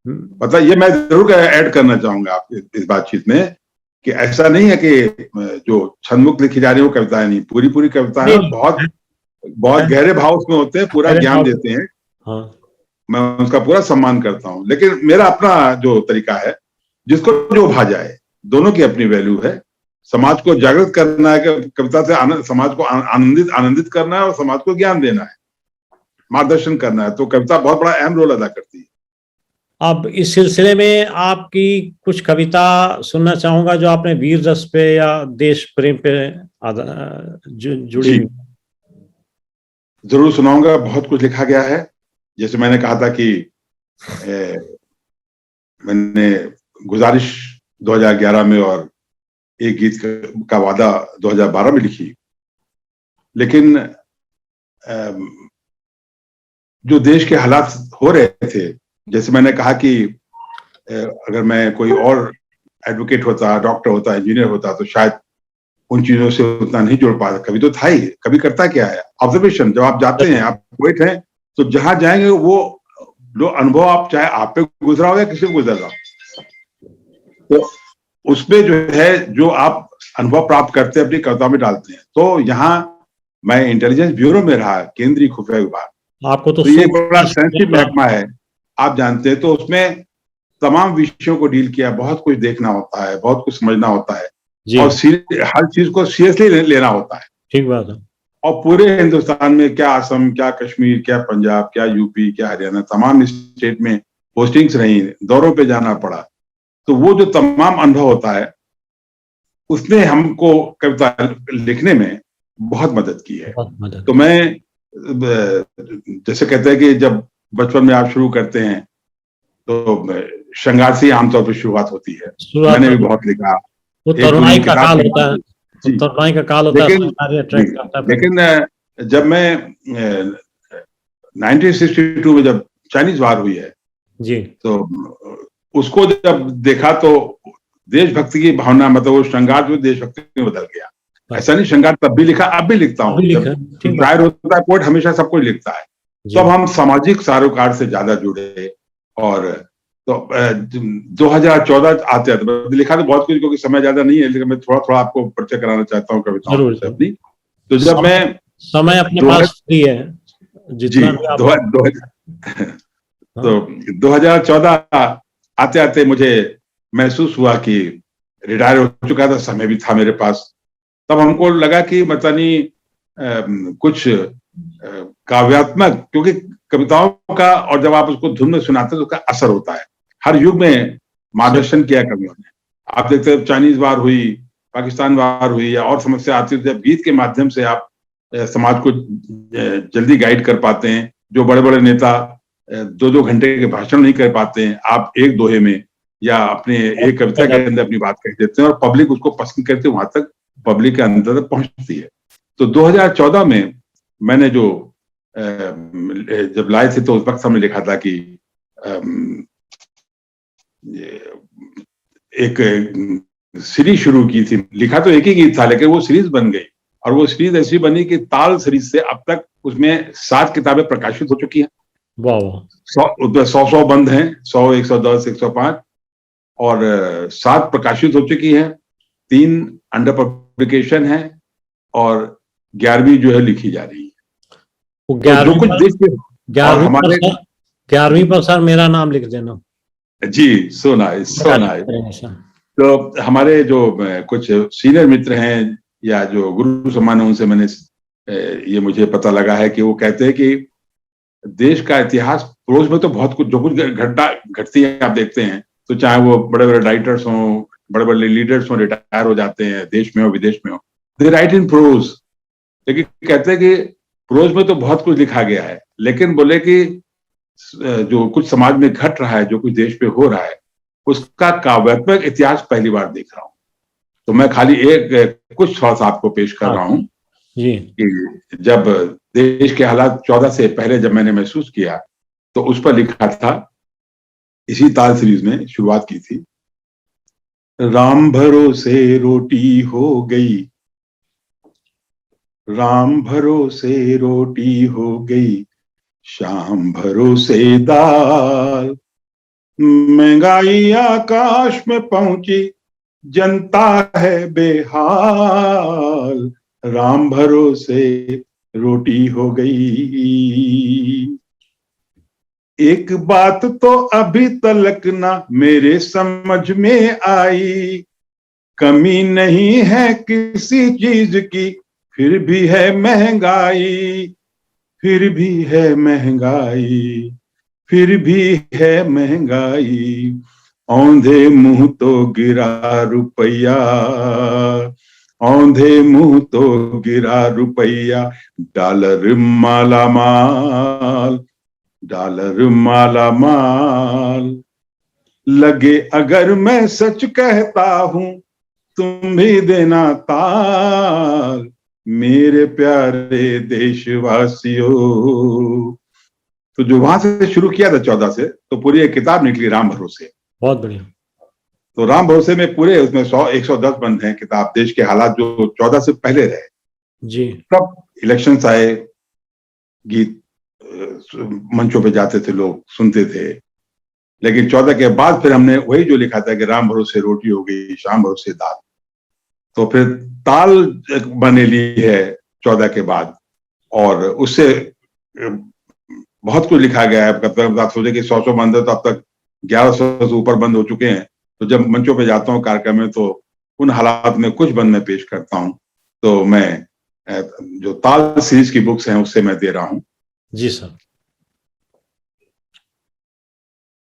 मतलब ये मैं जरूर ऐड करना चाहूंगा आपकी इस बातचीत में कि ऐसा नहीं है कि जो छंद मुक्त लिखी जा रही है वो कविताएं नहीं, पूरी कविताएं बहुत गहरे भाव उसमें होते हैं, पूरा ज्ञान देते हैं। हाँ, मैं उसका पूरा सम्मान करता हूँ, लेकिन मेरा अपना जो तरीका है, जिसको जो भा जाए, दोनों की अपनी वैल्यू है। समाज को जागृत करना है, कविता से समाज को आनंदित करना है, और समाज को ज्ञान देना है, मार्गदर्शन करना है, तो कविता बहुत बड़ा अहम रोल अदा करती है। अब इस सिलसिले में आपकी कुछ कविता सुनना चाहूंगा जो आपने वीर रस पे या देश प्रेम पे जुड़ी। जरूर सुनाऊंगा। बहुत कुछ लिखा गया है। जैसे मैंने कहा था कि मैंने गुजारिश 2011 में और एक गीत का वादा 2012 में लिखी, लेकिन जो देश के हालात हो रहे थे, जैसे मैंने कहा कि अगर मैं कोई और एडवोकेट होता, डॉक्टर होता, इंजीनियर होता, तो शायद उन चीजों से उतना नहीं जुड़ पाता। कभी तो था ही, कभी करता क्या है, ऑब्जर्वेशन। जब आप जाते हैं, आप पोएट हैं, तो जहां जाएंगे वो जो अनुभव आप चाहे आप पे गुजरा हो या किसी को गुजरा हो, तो उसमें जो है जो आप अनुभव प्राप्त करते हैं अपनी कविता में डालते हैं। तो यहाँ मैं इंटेलिजेंस ब्यूरो में रहा, केंद्रीय खुफिया विभाग, आपको तो ये बड़ा सेंसिटिव महकमा है, आप जानते हैं। तो उसमें तमाम विषयों को डील किया, बहुत कुछ देखना होता है, बहुत कुछ समझना होता है और हर चीज को सीरियसली लेना होता है। ठीक बात है। और पूरे हिंदुस्तान में क्या असम, क्या कश्मीर, क्या पंजाब, क्या यूपी, क्या हरियाणा, तमाम स्टेट में पोस्टिंग्स रही, दौरों पे जाना पड़ा। तो वो जो तमाम अनुभव होता है उसने हमको कविता लिखने में बहुत मदद की है। तो मैं जैसे कहते हैं कि जब बचपन में आप शुरू करते हैं तो श्रृंगार से आमतौर पर शुरुआत होती है। मैंने भी बहुत लिखा, वो तरुणाई का काल होता है, तरुणाई का काल होता है। लेकिन जब मैं 1962 में जब चाइनीज वार हुई है जी, तो उसको जब देखा तो देशभक्ति की भावना, मतलब वो श्रृंगार जो देशभक्ति में बदल गया। ऐसा नहीं, श्रृंगार तब भी लिखा, अब भी लिखता हूँ। शायर होता है, पोएट हमेशा सब कुछ लिखता है। तो अब हम सामाजिक सरोकार से ज्यादा जुड़े और तो 2014 आते हैं, लिखा तो बहुत कुछ, क्योंकि समय ज्यादा नहीं है, लेकिन मैं थोड़ा थोड़ा आपको परिचय कराना चाहता हूँ कविताओं से अपनी। तो जब मैं समय अपने पास फ्री है जी, 2014 आते आते मुझे महसूस हुआ कि रिटायर हो चुका था, समय भी था मेरे पास। तब हमको लगा कि मतलब नहीं कुछ काव्यात्मक, क्योंकि कविताओं का और जब आप उसको धुन में सुनाते हैं तो उसका असर होता है। हर युग में मार्गदर्शन किया कवियों ने। आप देखते हैं चाइनीज वार हुई, पाकिस्तान वार हुई या और समस्या आती है, जब गीत के माध्यम से आप समाज को जल्दी गाइड कर पाते हैं। जो बड़े बड़े नेता 2-2 घंटे के भाषण नहीं कर पाते हैं, आप एक दोहे में या अपने एक कविता के अंदर अपनी बात कह देते हैं और पब्लिक उसको पसंद करते हैं, वहां तक पब्लिक के अंदर तक पहुंचती है। तो 2014 में मैंने जो जब लाए थे तो उस वक्त हमने लिखा था कि एक सीरीज शुरू की थी। लिखा तो एक ही गीत था, लेकिन वो सीरीज बन गई और वो सीरीज ऐसी बनी कि ताल सीरीज से अब तक उसमें 7 किताबें प्रकाशित हो चुकी हैं। 100 बंद हैं, 100, 110, 105 और 7 प्रकाशित हो चुकी हैं, 3 अंडर पब्लिकेशन है और 11वीं जो है लिखी जा रही है। वो 11वीं पर सर मेरा नाम लिख देना जी। So nice, so nice. तो हमारे जो कुछ सीनियर मित्र हैं या जो गुरु समान है, उनसे मैंने ये मुझे पता लगा है कि वो कहते हैं कि देश का इतिहास प्रोज में तो बहुत कुछ, जो कुछ घटती है आप देखते हैं, तो चाहे वो बड़े बड़े राइटर्स हों, बड़े बड़े लीडर्स हों, रिटायर हो जाते हैं, देश में हो विदेश में हो, दे राइट इन प्रोज। लेकिन कहते हैं कि प्रोज में तो बहुत कुछ लिखा गया है, लेकिन बोले कि जो कुछ समाज में घट रहा है, जो कुछ देश पे हो रहा है, उसका काव्यात्मक इतिहास पहली बार देख रहा हूं। तो मैं खाली कुछ थॉट्स आपको पेश कर रहा हूं कि जब देश के हालात 14 से पहले जब मैंने महसूस किया तो उस पर लिखा था, इसी ताल सीरीज में शुरुआत की थी। राम भरोसे रोटी हो गई, राम भरोसे रोटी हो गई, शाम भरोसे दाल, महंगाई आकाश में पहुंची, जनता है बेहाल, राम भरोसे रोटी हो गई। एक बात तो अभी तलक ना मेरे समझ में आई, कमी नहीं है किसी चीज की, फिर भी है महंगाई, फिर भी है महंगाई, फिर भी है महंगाई, औंधे मुंह तो गिरा रुपया, औंधे मुंह तो गिरा रुपया, डॉलर माला माल, डॉलर माला माल, लगे अगर मैं सच कहता हूं तुम भी देना ताल, मेरे प्यारे देशवासियों। तो जो वहां से शुरू किया था 14 से, तो पूरी एक किताब निकली राम भरोसे। बहुत बढ़िया। तो राम भरोसे में पूरे उसमें 110 बंद हैं किताब, देश के हालात जो 14 से पहले रहे जी। तब इलेक्शंस आए, गीत मंचों पे जाते थे, लोग सुनते थे। लेकिन 14 के बाद फिर हमने वही जो लिखा था कि राम भरोसे रोटी हो गई, शाम भरोसे दाल, तो फिर ताल बने ली है 14 के बाद, और उससे बहुत कुछ लिखा गया है। आप सोचे कि 100 बंद है, तो अब तक 1100 से ऊपर बंद हो चुके हैं। तो जब मंचों पे जाता हूँ कार्यक्रम में, तो उन हालात में कुछ बंद मैं पेश करता हूँ। तो मैं जो ताल सीरीज की बुक्स हैं उससे मैं दे रहा हूँ। जी सर।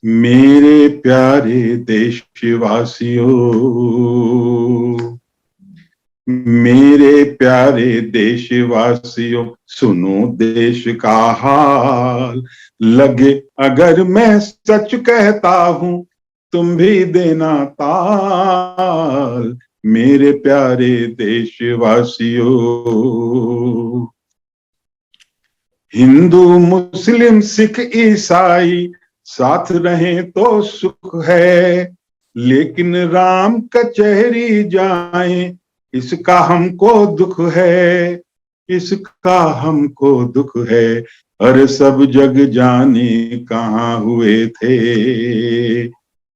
मेरे प्यारे देशवासियों, मेरे प्यारे देशवासियों, सुनो देश का हाल। लगे अगर मैं सच कहता हूं, तुम भी देना ताल। मेरे प्यारे देशवासियों, हिंदू मुस्लिम सिख ईसाई साथ रहें तो सुख है, लेकिन राम कचहरी जाएं इसका हमको दुख है, इसका हमको दुख है। अरे सब जग जाने कहाँ हुए थे,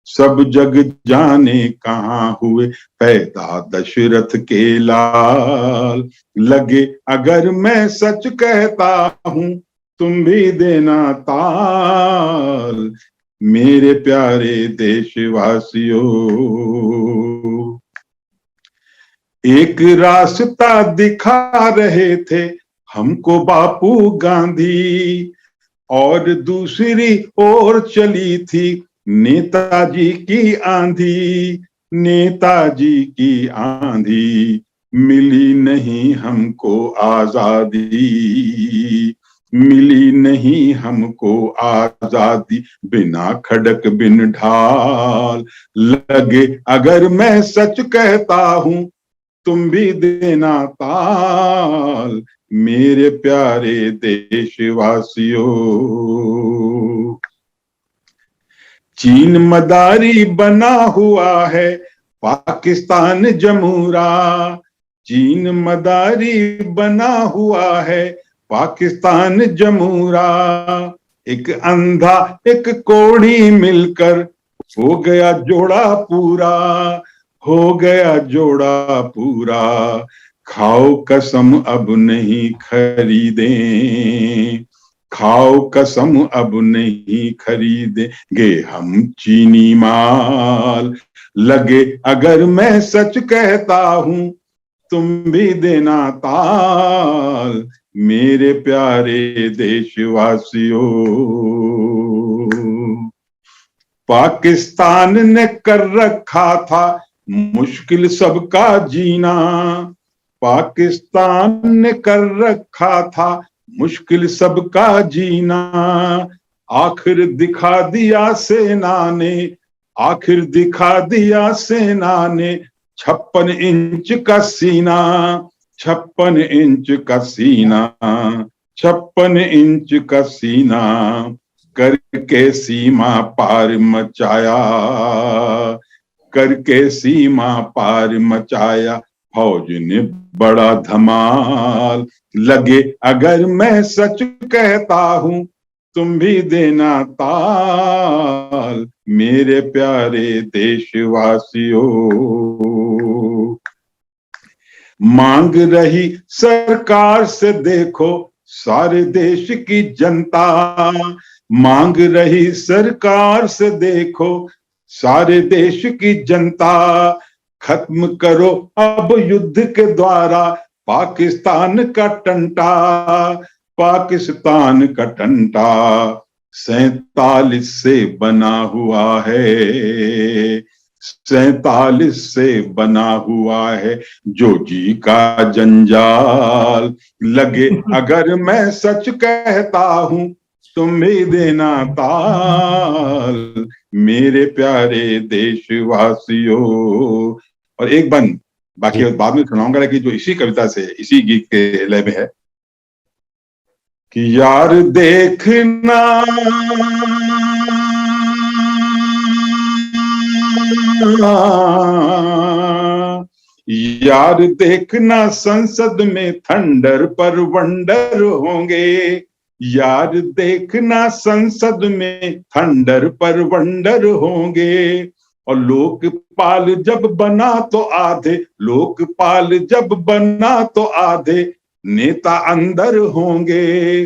सब जग जाने कहाँ हुए पैदा दशरथ के लाल। लगे अगर मैं सच कहता हूं, तुम भी देना ताल। मेरे प्यारे देशवासियों, एक रास्ता दिखा रहे थे हमको बापू गांधी, और दूसरी ओर चली थी नेताजी की आंधी, नेताजी की आंधी। मिली नहीं हमको आजादी, मिली नहीं हमको आजादी, बिना खड़क बिन ढाल। लगे अगर मैं सच कहता हूं, तुम भी देना ताल। मेरे प्यारे देशवासियों, चीन मदारी बना हुआ है पाकिस्तान जमूरा, चीन मदारी बना हुआ है पाकिस्तान जमूरा। एक अंधा एक कोढ़ी मिलकर हो गया जोड़ा पूरा, हो गया जोड़ा पूरा। खाओ कसम अब नहीं खरीदें, खाओ कसम अब नहीं खरीदेंगे हम चीनी माल। लगे अगर मैं सच कहता हूं, तुम भी देना ताल। मेरे प्यारे देशवासियों, पाकिस्तान ने कर रखा था मुश्किल सबका जीना, पाकिस्तान ने कर रखा था मुश्किल सबका जीना। आखिर दिखा दिया सेना ने, आखिर दिखा दिया सेना ने 56 इंच का सीना, 56 इंच का सीना, 56 इंच का सीना। करके सीमा पार मचाया, करके सीमा पार मचाया फौज ने बड़ा धमाल। लगे अगर मैं सच कहता हूं, तुम भी देना ताल। मेरे प्यारे देशवासियों, मांग रही सरकार से देखो सारे देश की जनता, मांग रही सरकार से देखो सारे देश की जनता। खत्म करो अब युद्ध के द्वारा पाकिस्तान का टंटा, पाकिस्तान का टंटा। 47 से बना हुआ है, 47 से बना हुआ है जो जी का जंजाल। लगे अगर मैं सच कहता हूं, तुम भी देना ताल। मेरे प्यारे देशवासियों। और एक बंद बाकी बाद में सुनाऊंगा, लेकिन जो इसी कविता से इसी गीत के लय में है कि यार देखना यार देखना संसद में थंडर पर वंडर होंगे, यार देखना संसद में थंडर पर वंडर होंगे, और लोकपाल जब बना तो आधे, लोकपाल जब बना तो आधे नेता अंदर होंगे,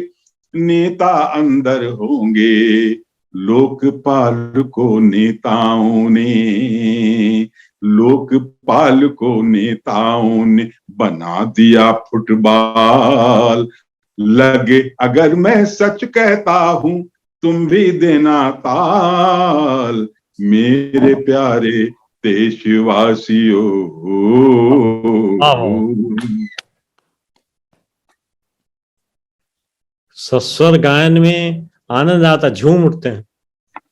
नेता अंदर होंगे। लोकपाल को नेताओं ने, लोकपाल को नेताओं ने बना दिया फुटबॉल। लगे अगर मैं सच कहता हूं तुम भी देना ताल, मेरे प्यारे देशवासियों। सस्वर गायन में आनंद आता, झूम उठते हैं।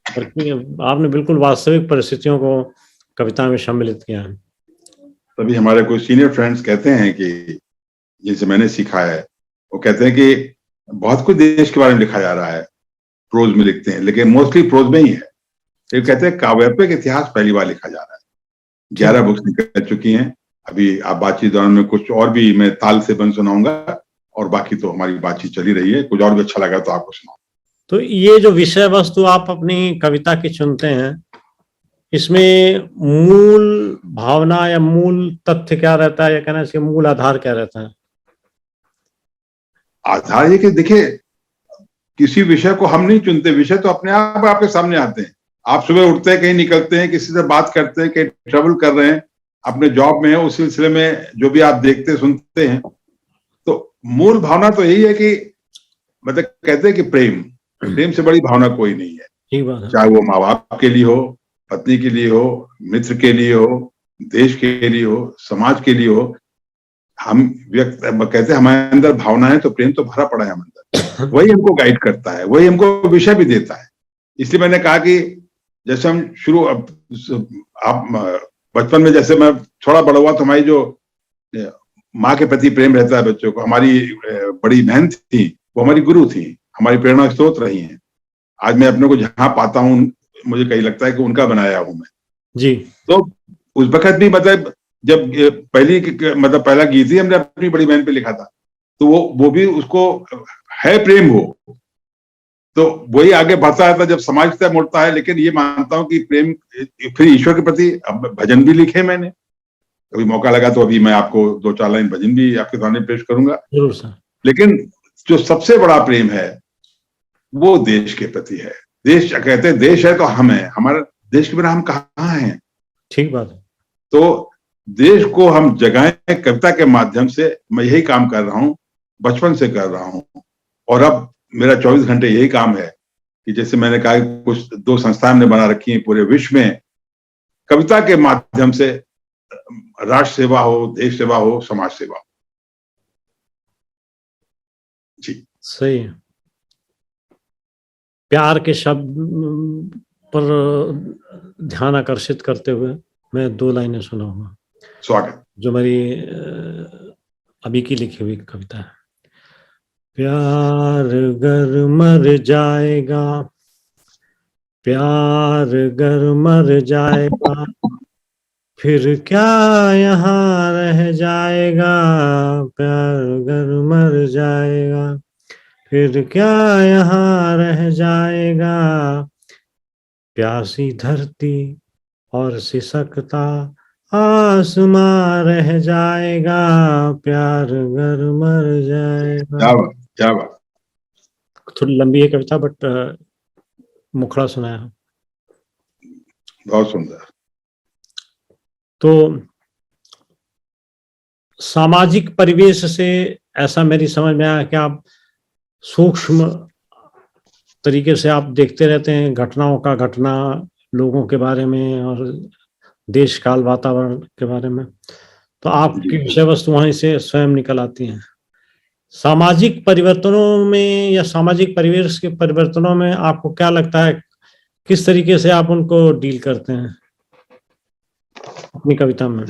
और आपने बिल्कुल वास्तविक परिस्थितियों को कविता में सम्मिलित किया है। तभी हमारे कोई सीनियर फ्रेंड्स कहते हैं कि जिनसे मैंने सीखा है, वो कहते हैं कि बहुत कुछ देश के बारे में लिखा जा रहा है, प्रोज में लिखते हैं, लेकिन मोस्टली प्रोज में ही है। ये कहते हैं काव्यात्मक इतिहास पहली बार लिखा जा रहा है। 11 बुक्स निकल चुकी हैं। अभी आप बातचीत दौरान में कुछ और भी मैं ताल से बंद सुनाऊंगा, और बाकी तो हमारी बातचीत चली रही है। कुछ और भी अच्छा लगा तो आपको सुनाऊं। तो ये जो विषय वस्तु आप अपनी कविता की चुनते हैं, इसमें मूल भावना या मूल तथ्य क्या रहता है, या कहना चाहिए मूल आधार क्या रहता है? आधार ये कि देखिए, किसी विषय को हम नहीं चुनते, विषय तो अपने आप आपके सामने आते हैं। आप सुबह उठते हैं, कहीं निकलते हैं, किसी से बात करते हैं, कहीं ट्रेवल कर रहे हैं, अपने जॉब में है, उस सिलसिले में जो भी आप देखते सुनते हैं, तो मूल भावना तो यही है कि मतलब कहते हैं कि प्रेम से बड़ी भावना कोई नहीं है। चाहे वो माँ बाप के लिए हो, पत्नी के लिए हो, मित्र के लिए हो, देश के लिए हो, समाज के लिए हो। हम व्यक्त कहते हैं हमारे अंदर भावना है, तो प्रेम तो भरा पड़ा है हम अंदर। वही हमको गाइड करता है, वही हमको विषय भी देता है। इसलिए मैंने कहा कि जैसे हम आप बचपन में, जैसे मैं थोड़ा बड़ा हुआ तो हमारी जो माँ के प्रति प्रेम रहता है बच्चों को, हमारी बड़ी बहन थी, वो हमारी गुरु थी, हमारी प्रेरणा स्रोत रही हैं। आज मैं अपने को जहां पाता हूँ, मुझे कहीं लगता है कि उनका बनाया हूं मैं जी। तो उस वक्त भी मतलब जब पहला गीत ही हमने अपनी बड़ी बहन पे लिखा था, तो वो भी उसको है प्रेम हो, तो वही आगे बढ़ता रहता जब समाज से मुड़ता है। लेकिन ये मानता हूँ कि प्रेम फिर ईश्वर के प्रति, भजन भी लिखे मैंने, कभी मौका लगा तो अभी मैं आपको 2-4 लाइन भजन भी आपके सामने पेश करूंगा। जरूर सर। लेकिन जो सबसे बड़ा प्रेम है वो देश के प्रति है। देश कहते हैं देश है तो हम है, हमारा देश के बिना हम कहाँ हैं। ठीक बात है। तो देश को हम जगाएं कविता के माध्यम से। मैं यही काम कर रहा हूं, बचपन से कर रहा हूं, और अब मेरा 24 घंटे यही काम है कि जैसे मैंने कहा कुछ 2 संस्थाएं हमने बना रखी हैं पूरे विश्व में, कविता के माध्यम से राष्ट्र सेवा हो, देश सेवा हो, समाज सेवा हो। जी सही है। प्यार के शब्द पर ध्यान आकर्षित करते हुए मैं 2 लाइनें सुनाऊंगा। स्वागत। जो मेरी अभी की लिखी हुई कविता है। प्यार गर मर जाएगा, प्यार गर मर जाएगा, फिर क्या यहाँ रह जाएगा। प्यार गर मर जाएगा, फिर क्या यहाँ रह जाएगा। प्यासी धरती और सिसकता आसमां रह जाएगा, प्यार गर मर जाएगा। क्या बात, क्या बात। थोड़ी लंबी है कविता, बट मुखड़ा सुनाया। बहुत सुंदर। तो सामाजिक परिवेश से ऐसा मेरी समझ में आया कि आप सूक्ष्म तरीके से आप देखते रहते हैं घटनाओं का घटना, लोगों के बारे में और देश काल वातावरण के बारे में, तो आपकी विषय वस्तु वहीं से स्वयं निकल आती हैं। सामाजिक परिवर्तनों में या सामाजिक परिवेश के परिवर्तनों में आपको क्या लगता है, किस तरीके से आप उनको डील करते हैं अपनी कविता में?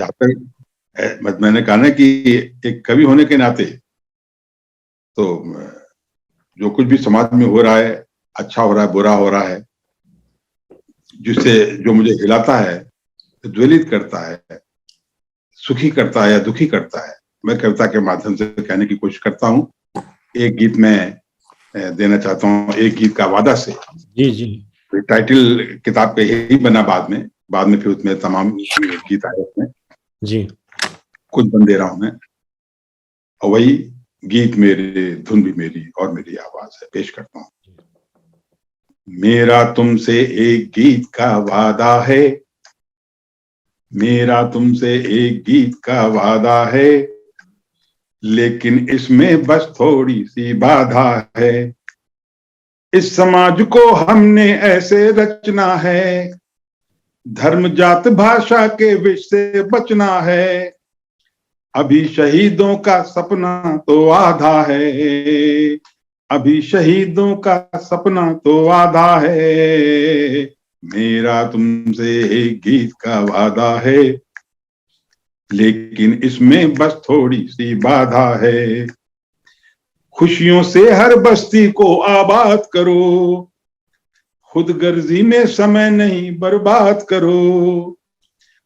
मैंने कहा ना कि एक कवि होने के नाते तो जो कुछ भी समाज में हो रहा है, अच्छा हो रहा है, बुरा हो रहा है, जिससे जो मुझे हिलाता है, ज्वलित करता है, सुखी करता है या दुखी करता है, मैं कविता के माध्यम से कहने की कोशिश करता हूँ। एक गीत में देना चाहता हूँ एक गीत का वादा से। जी जी। टाइटल किताब पे यही बना, बाद में फिर उसमें तमाम गीत आए उसमें जी। कुछ बन दे रहा हूं मैं, और वही गीत मेरे धुन भी मेरी और मेरी आवाज है, पेश करता हूँ। मेरा तुमसे एक गीत का वादा है, मेरा तुमसे एक गीत का वादा है, लेकिन इसमें बस थोड़ी सी बाधा है। इस समाज को हमने ऐसे रचना है, धर्म जात भाषा के विष से बचना है। अभी शहीदों का सपना तो आधा है, अभी शहीदों का सपना तो आधा है। मेरा तुमसे एक गीत का वादा है, लेकिन इसमें बस थोड़ी सी बाधा है। खुशियों से हर बस्ती को आबाद करो, खुदगर्जी में समय नहीं बर्बाद करो।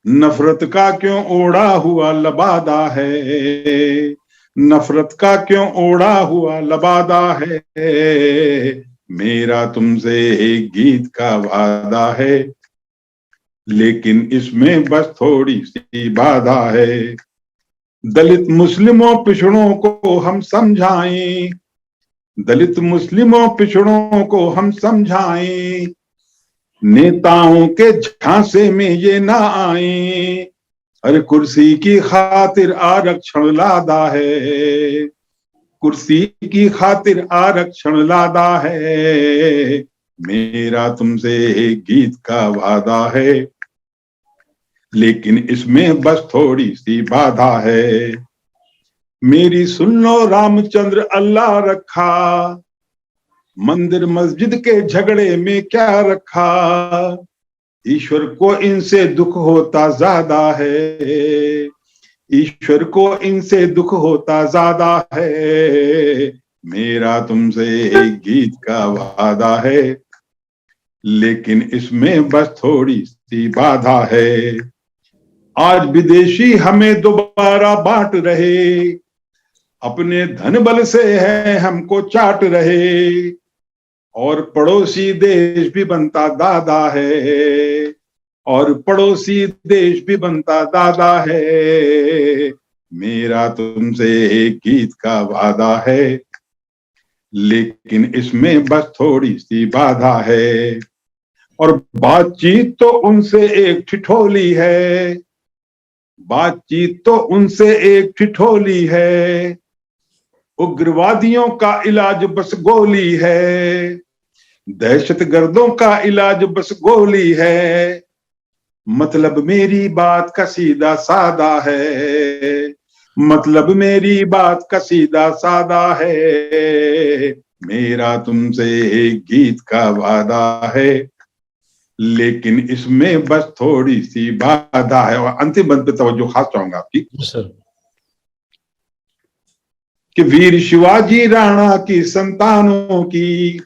नफरत का क्यों ओढ़ा हुआ लबादा है, नफरत का क्यों ओढ़ा हुआ लबादा है। मेरा तुमसे एक गीत का वादा है, लेकिन इसमें बस थोड़ी सी बाधा है। दलित मुस्लिमों पिछड़ों को हम समझाएं, दलित मुस्लिमों पिछड़ों को हम समझाएं। नेताओं के झांसे में ये ना आए, अरे कुर्सी की खातिर आरक्षण लादा है, कुर्सी की खातिर आरक्षण लादा है। मेरा तुमसे एक गीत का वादा है, लेकिन इसमें बस थोड़ी सी बाधा है। मेरी सुन लो रामचंद्र अल्लाह रखा, मंदिर मस्जिद के झगड़े में क्या रखा। ईश्वर को इनसे दुख होता ज्यादा है, ईश्वर को इनसे दुख होता ज्यादा है। मेरा तुमसे एक गीत का वादा है, लेकिन इसमें बस थोड़ी सी बाधा है। आज विदेशी हमें दोबारा बांट रहे, अपने धन बल से है हमको चाट रहे। और पड़ोसी देश भी बनता दादा है, और पड़ोसी देश भी बनता दादा है। मेरा तुमसे एक गीत का वादा है, लेकिन इसमें बस थोड़ी सी बाधा है। और बातचीत तो उनसे एक ठिठोली है, बातचीत तो उनसे एक ठिठोली है। उग्रवादियों का इलाज बस गोली है, दहशतगर्दों का इलाज बस गोली है। मतलब मेरी बात का सीधा सादा है, मतलब मेरी बात का सीधा सादा है। मेरा तुमसे एक गीत का वादा है, लेकिन इसमें बस थोड़ी सी बाधा है। और अंतिम बंद पे तवज्जो खास चाहूंगा आपकी सर। कि वीर शिवाजी राणा की संतानों की,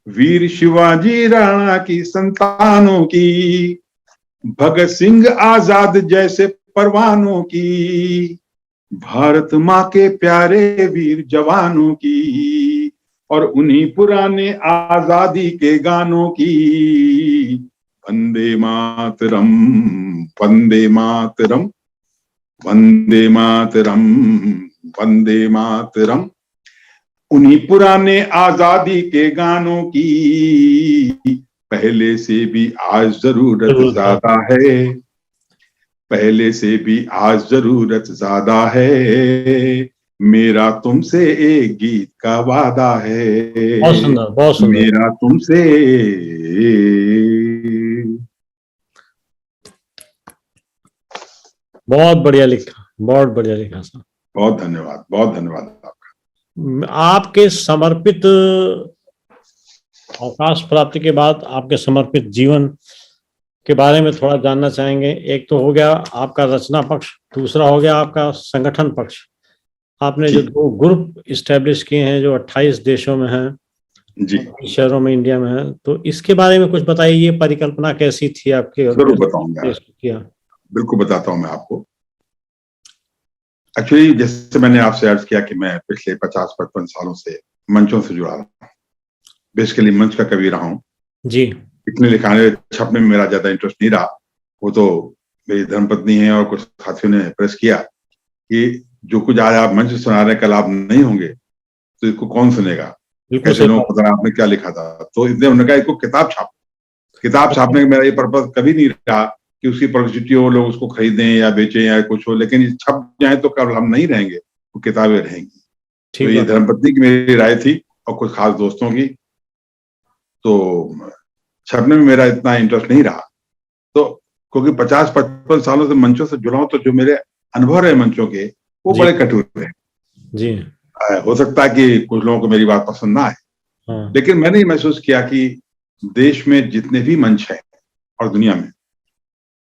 वीर शिवाजी राणा की संतानों की, भगत सिंह आजाद जैसे परवानों की, भारत माँ के प्यारे वीर जवानों की, और उन्हीं पुराने आजादी के गानों की। वंदे मातरम, वंदे मातरम, वंदे मातरम, वंदे मातरम। उन्हीं पुराने आजादी के गानों की पहले से भी आज जरूरत ज्यादा है, पहले से भी आज जरूरत ज्यादा है। मेरा तुमसे एक गीत का वादा है, बहुत सुंदर, बहुत सुंदर। मेरा तुमसे। बहुत बढ़िया लिखा, बहुत बढ़िया लिखा सर। बहुत धन्यवाद, बहुत धन्यवाद आपका। आपके समर्पित अवकाश प्राप्ति के बाद आपके समर्पित जीवन के बारे में थोड़ा जानना चाहेंगे। एक तो हो गया आपका रचना पक्ष, दूसरा हो गया आपका संगठन पक्ष। आपने जो 2 ग्रुप इस्टेब्लिश किए हैं जो 28 देशों में हैं, जी, शहरों में इंडिया में है, तो इसके बारे में कुछ बताइए। ये परिकल्पना कैसी थी आपकी? जरूर बताऊंगा, किया बिल्कुल बताता हूं मैं आपको। एक्चुअली जैसे मैंने आपसे अर्ज किया कि मैं पिछले 50-55 सालों से मंचों से जुड़ा रहा हूँ, बेसिकली मंच का कवि रहा हूँ जी। लिखने लिखाने छपने में मेरा ज्यादा इंटरेस्ट नहीं रहा। वो तो मेरी धर्मपत्नी है और कुछ साथियों ने प्रेस किया कि जो कुछ आज आप मंच सुना रहे कल आप नहीं होंगे तो इसको कौन सुनेगा, कैसे लोगों को पता आपने क्या लिखा था। तो इसलिए उन्होंने कहा इसको किताब छापने का मेरा ये पर्पज कभी नहीं रहा कि उसकी पब्लिसिटी हो, लोग उसको खरीदें या बेचें या कुछ हो, लेकिन ये छप जाए तो कल हम नहीं रहेंगे, वो किताबें रहेंगी। तो ये धर्मपत्नी की मेरी राय थी और कुछ खास दोस्तों की। तो छपने में मेरा इतना इंटरेस्ट नहीं रहा, तो क्योंकि 50-55 सालों से मंचों से जुड़ा हूं, तो जो मेरे अनुभव रहे मंचों के वो बड़े कठोर रहे जी। हो सकता है कि कुछ लोगों को मेरी बात पसंद ना आए, लेकिन मैंने ये महसूस किया कि देश में जितने भी मंच हैं और दुनिया में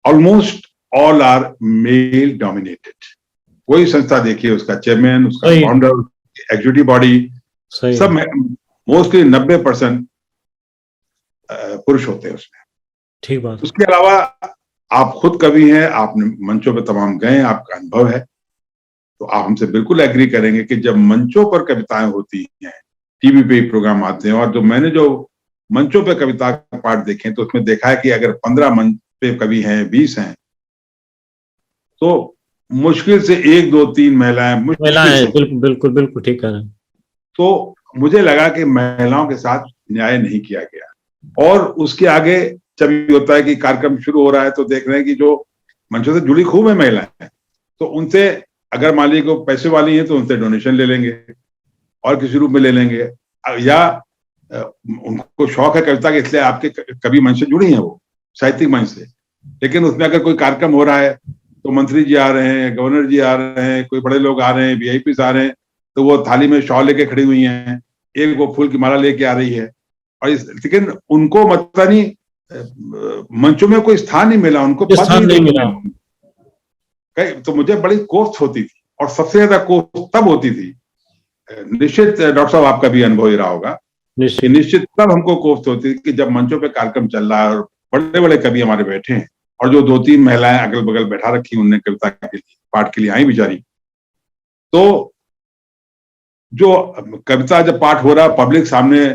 almost all are male dominated. कोई संस्था देखिए, उसका चेयरमैन, उसका फाउंडर, एग्जीक्यूटिव बॉडी सब मोस्टली 90% पुरुष होते हैं उसमें। ठीक बात। उसके अलावा आप खुद कवि हैं, आपने मंचों पे तमाम गए, आपका अनुभव है, तो आप हमसे बिल्कुल एग्री करेंगे कि जब मंचों पर कविताएं होती हैं, टीवी पे प्रोग्राम आते हैं, और जो मैंने जो मंचों पे कविता का पाठ देखे तो उसमें देखा है कि अगर 15 मंच पे कवि हैं, 20 हैं, तो मुश्किल से 1, 2, 3 महिलाएं बिल्कुल बिल्कुल ठीक है। तो मुझे लगा कि महिलाओं के साथ न्याय नहीं किया गया। और उसके आगे जब ये होता है कि कार्यक्रम शुरू हो रहा है तो देख रहे हैं कि जो मंचों से जुड़ी खूब है महिलाएं, तो उनसे अगर मान लीजिए को पैसे वाली हैं तो उनसे डोनेशन ले लेंगे और किसी रूप में ले लेंगे, या उनको शौक है कविता के इसलिए आपके कवि मंच से जुड़ी हैं, वो साहित्यिक मंच से, लेकिन उसमें अगर कोई कार्यक्रम हो रहा है तो मंत्री जी आ रहे हैं, गवर्नर जी आ रहे हैं, कोई बड़े लोग आ रहे हैं, वीआईपी आ रहे हैं, तो वो थाली में शॉल लेके खड़ी हुई हैं, एक वो फूल की माला लेके आ रही है, और लेकिन उनको मतलब नहीं मंचों में कोई स्थान नहीं मिला, उनको पद नहीं मिला। तो मुझे बड़ी कोफ्त होती थी, और सबसे ज्यादा कोफ्त तब होती थी, निश्चित डॉक्टर साहब आपका भी अनुभव ही रहा होगा, निश्चित तब हमको कोफ्त होती थी कि जब मंचों पे कार्यक्रम चल रहा है और बड़े बड़े कवि हमारे बैठे हैं और जो 2-3 महिलाएं अगल बगल बैठा रखी उनने कविता के लिए पाठ के लिए आई बेचारी, तो जो कविता जब पाठ हो रहा है पब्लिक सामने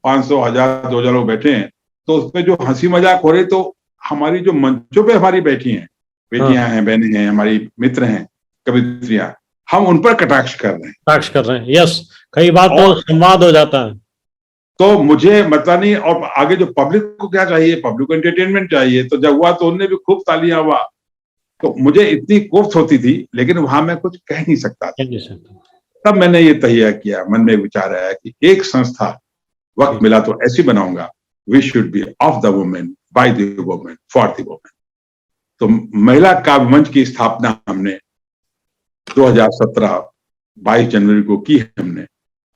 500, 1000, 2000 लोग बैठे हैं, तो उसमें जो हंसी मजाक हो रही, तो हमारी जो मंचों पे हमारी बैठी हैं, बेटियां हैं, बहनें हैं, हमारी मित्र हैं, कवित्रियां, हम उन पर कटाक्ष कर रहे हैं। यस, कई बार तो संवाद हो जाता है। तो मुझे मतलब नहीं, और आगे जो पब्लिक को क्या चाहिए, पब्लिक को एंटरटेनमेंट चाहिए, तो जब हुआ तो उनने भी खूब तालियां हुआ, तो मुझे इतनी कोफ्त होती थी, लेकिन वहां मैं कुछ कह नहीं सकता था। तब मैंने ये तहिया किया, मन में विचार आया कि एक संस्था वक्त मिला तो ऐसी बनाऊंगा, we should be of the women, by the women, for the women. तो महिला काव्य मंच की स्थापना हमने 2017 22 जनवरी को की है हमने,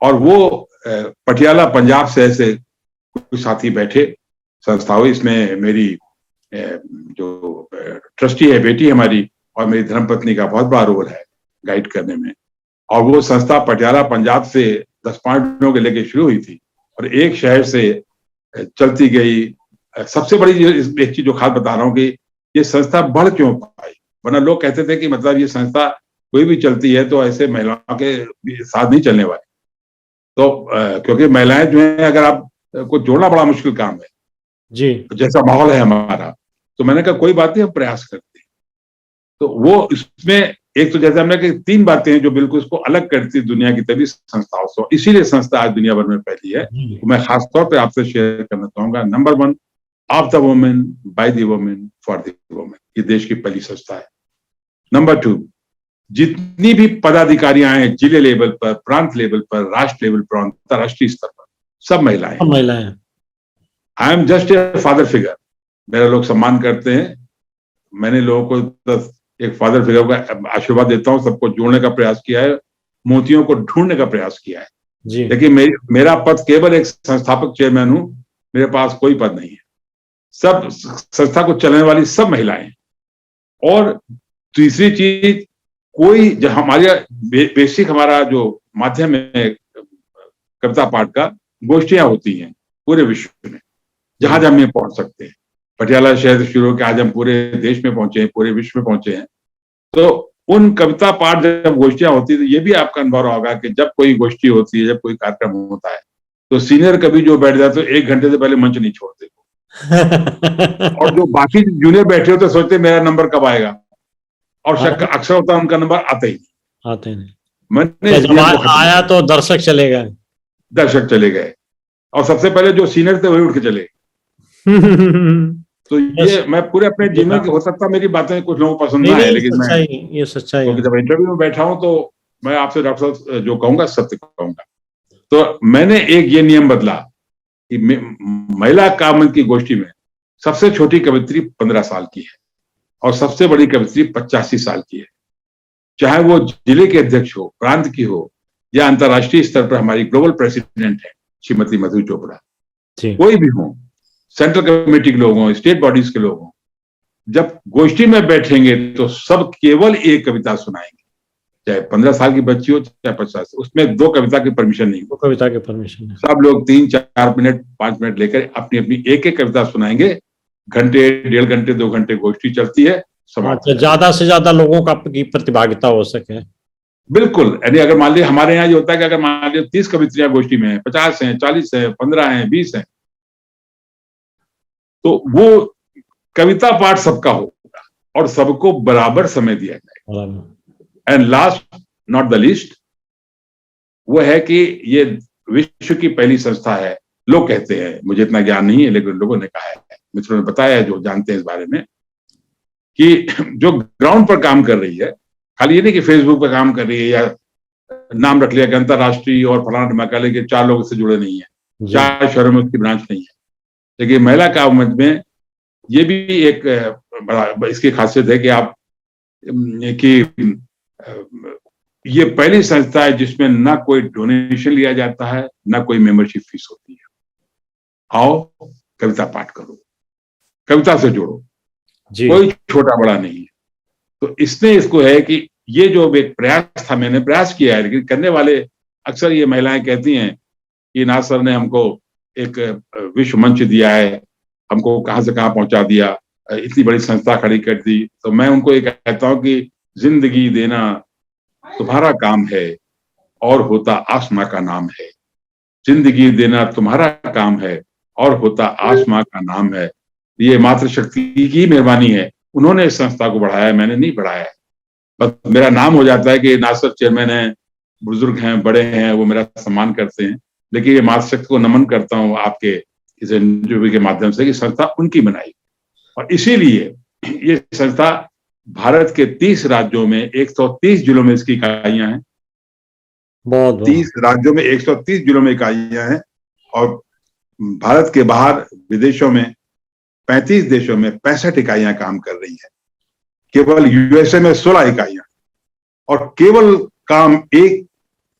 और वो पटियाला पंजाब से ऐसे कुछ साथी बैठे, संस्था हुई, इसमें मेरी जो ट्रस्टी है बेटी हमारी, और मेरी धर्मपत्नी का बहुत बड़ा रोल है गाइड करने में। और वो संस्था पटियाला पंजाब से 10-5 लोगों के लेके शुरू हुई थी और एक शहर से चलती गई। सबसे बड़ी एक चीज जो खास बता रहा हूँ कि ये संस्था बढ़ क्यों पाई, वरना लोग कहते थे कि मतलब ये संस्था कोई भी चलती है तो ऐसे महिलाओं के साथ नहीं चलने वाली, तो क्योंकि महिलाएं जो है अगर आप को जोड़ना बड़ा मुश्किल काम है जी, जैसा माहौल है हमारा, तो मैंने कहा कोई बात नहीं, हम प्रयास करते हैं। तो वो इसमें एक तो जैसे हमने कहा 3 बातें हैं जो बिल्कुल इसको अलग करती दुनिया की तभी संस्थाओं से, इसीलिए संस्था आज दुनिया भर में फैली है। तो मैं खासतौर पर आपसे शेयर करना चाहूंगा, number 1, of the women, by the women, for the women, ये देश की पहली संस्था है। नंबर 2, जितनी भी पदाधिकारियां हैं जिले लेवल पर, प्रांत लेवल पर, राष्ट्र लेवल पर, अंतर्राष्ट्रीय स्तर पर, सब महिलाएं। I am just a father figure, मेरा लोग सम्मान करते हैं, मैंने लोगों को बस एक फादर फिगर का आशीर्वाद देता हूं, सबको जोड़ने का प्रयास किया है, मोतियों को ढूंढने का प्रयास किया है जी। लेकिन मेरा पद केवल एक संस्थापक चेयरमैन हूं, मेरे पास कोई पद नहीं है, सब संस्था को चलाने वाली सब महिलाएं। और तीसरी चीज, कोई जो हमारा बेसिक हमारा जो माध्यम है कविता पाठ का, गोष्ठियां होती हैं पूरे विश्व में, जहां जहां हम पहुंच सकते हैं। पटियाला शहर से शुरू होकर आज हम पूरे देश में पहुंचे हैं, पूरे विश्व में पहुंचे हैं। तो उन कविता पाठ जब गोष्ठियां होती है तो ये भी आपका अनुभव होगा कि जब कोई गोष्ठी होती है, जब कोई कार्यक्रम होता है, तो सीनियर कवि जो बैठ जाते तो 1 घंटे से पहले मंच नहीं छोड़ते और जो बाकी जूनियर बैठे होते सोचते मेरा नंबर कब आएगा, और अक्सर होता उनका नंबर आता ही नहीं। मैंने जब आया तो दर्शक चले गए और सबसे पहले जो सीनियर थे वही उठ के चले तो ये मैं पूरे अपने जीवन की, हो सकता मेरी बातें कुछ लोगों को पसंद ना आए, लेकिन ये सच्चाई है। जब इंटरव्यू में बैठा हूं तो मैं आपसे डॉक्टर साहब जो कहूंगा सत्य कहूंगा। तो मैंने एक ये नियम बदला कि महिला काव्य की गोष्ठी में सबसे छोटी कवित्री 15 साल की है और सबसे बड़ी कवित्री 85 साल की है, चाहे वो जिले के अध्यक्ष हो, प्रांत की हो, या अंतर्राष्ट्रीय स्तर पर हमारी ग्लोबल प्रेसिडेंट है श्रीमती मधु चोपड़ा, कोई भी हो, सेंट्रल कमेटी के लोग हों, स्टेट बॉडीज के लोग हों, जब गोष्ठी में बैठेंगे तो सब केवल एक कविता सुनाएंगे, चाहे 15 साल की बच्ची हो चाहे 50, उसमें 2 कविता की परमिशन नहीं, 2 कविता की परमिशन है। सब लोग 3-4 मिनट 5 मिनट लेकर अपनी अपनी एक कविता सुनाएंगे, घंटे 1.5 घंटे 2 घंटे गोष्ठी चलती है, ज्यादा से ज्यादा लोगों का प्रतिभागिता हो सके। बिल्कुल, यानी अगर मान लीजिए हमारे यहाँ ये होता है कि अगर मान लीजिए 30 कवित्रियां गोष्ठी में है, 50 हैं, 40 हैं, 15 हैं, 20 हैं, तो वो कविता पाठ सबका होगा और सबको बराबर समय दिया जाएगा। And last not the least, वो है कि ये विश्व की पहली संस्था है, लोग कहते हैं, मुझे इतना ज्ञान नहीं है लेकिन लोगों ने कहा है, मित्रों ने बताया है जो जानते हैं इस बारे में, कि जो ग्राउंड पर काम कर रही है, खाली ये नहीं कि फेसबुक पर काम कर रही है या नाम रख लिया कि अंतरराष्ट्रीय और फलाना ढिमाका के 4 लोग इससे जुड़े नहीं है, 4 शहरों में उसकी ब्रांच नहीं है, लेकिन महिला काव्य मंच में ये भी एक बड़ा इसकी खासियत है कि आप कि ये पहली संस्था है जिसमें ना कोई डोनेशन लिया जाता है, ना कोई मेंबरशिप फीस होती है। आओ कविता पाठ करो, कविता से जोड़ो, कोई छोटा बड़ा नहीं है। तो इसने इसको है कि ये जो एक प्रयास था, मैंने प्रयास किया है, लेकिन करने वाले अक्सर ये महिलाएं कहती हैं कि नाथ सर ने हमको एक विश्व मंच दिया है, हमको कहां से कहां पहुंचा दिया, इतनी बड़ी संस्था खड़ी कर दी। तो मैं उनको ये कहता हूं कि जिंदगी देना तुम्हारा काम है और होता आसमां का नाम है, जिंदगी देना तुम्हारा काम है और होता आसमां का नाम है। ये मातृशक्ति की मेहरबानी है, उन्होंने इस संस्था को बढ़ाया, मैंने नहीं बढ़ाया है। बस मेरा नाम हो जाता है कि नाथ सर चेयरमैन है, बुजुर्ग हैं, बड़े हैं, वो मेरा सम्मान करते हैं, लेकिन ये मातृशक्ति को नमन करता हूँ आपके इस इंटरव्यू के माध्यम से कि संस्था उनकी बनाई। और इसीलिए ये संस्था भारत के 30 राज्यों में 130 जिलों में इसकी इकाइयां हैं, 30 राज्यों में 130 जिलों में इकाइयां हैं, और भारत के बाहर विदेशों में 35 देशों में 65 इकाइयां काम कर रही हैं। केवल यूएसए में 16 इकाइयां, और केवल काम एक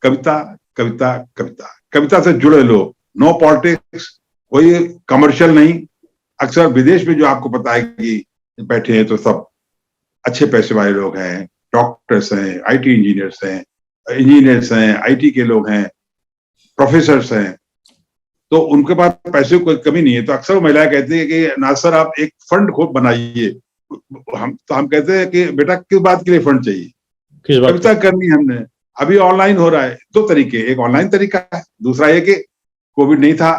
कविता कविता कविता, कविता से जुड़े लोग, नो पॉलिटिक्स, कोई कमर्शियल नहीं। अक्सर विदेश में जो आपको पता है कि बैठे हैं तो सब अच्छे पैसे वाले लोग हैं, डॉक्टर्स हैं, आईटी इंजीनियर्स हैं, आईटी के लोग हैं, प्रोफेसर्स हैं, तो उनके पास पैसे की कोई कमी नहीं है। तो अक्सर महिलाएं कहती है कि नाथ सर आप एक फंड खुद बनाइए। हम कहते हैं कि बेटा किस बात के लिए फंड चाहिए, कविता करनी हमने, अभी ऑनलाइन हो रहा है। 2 तरीके, एक ऑनलाइन तरीका है, दूसरा ये कि कोविड नहीं था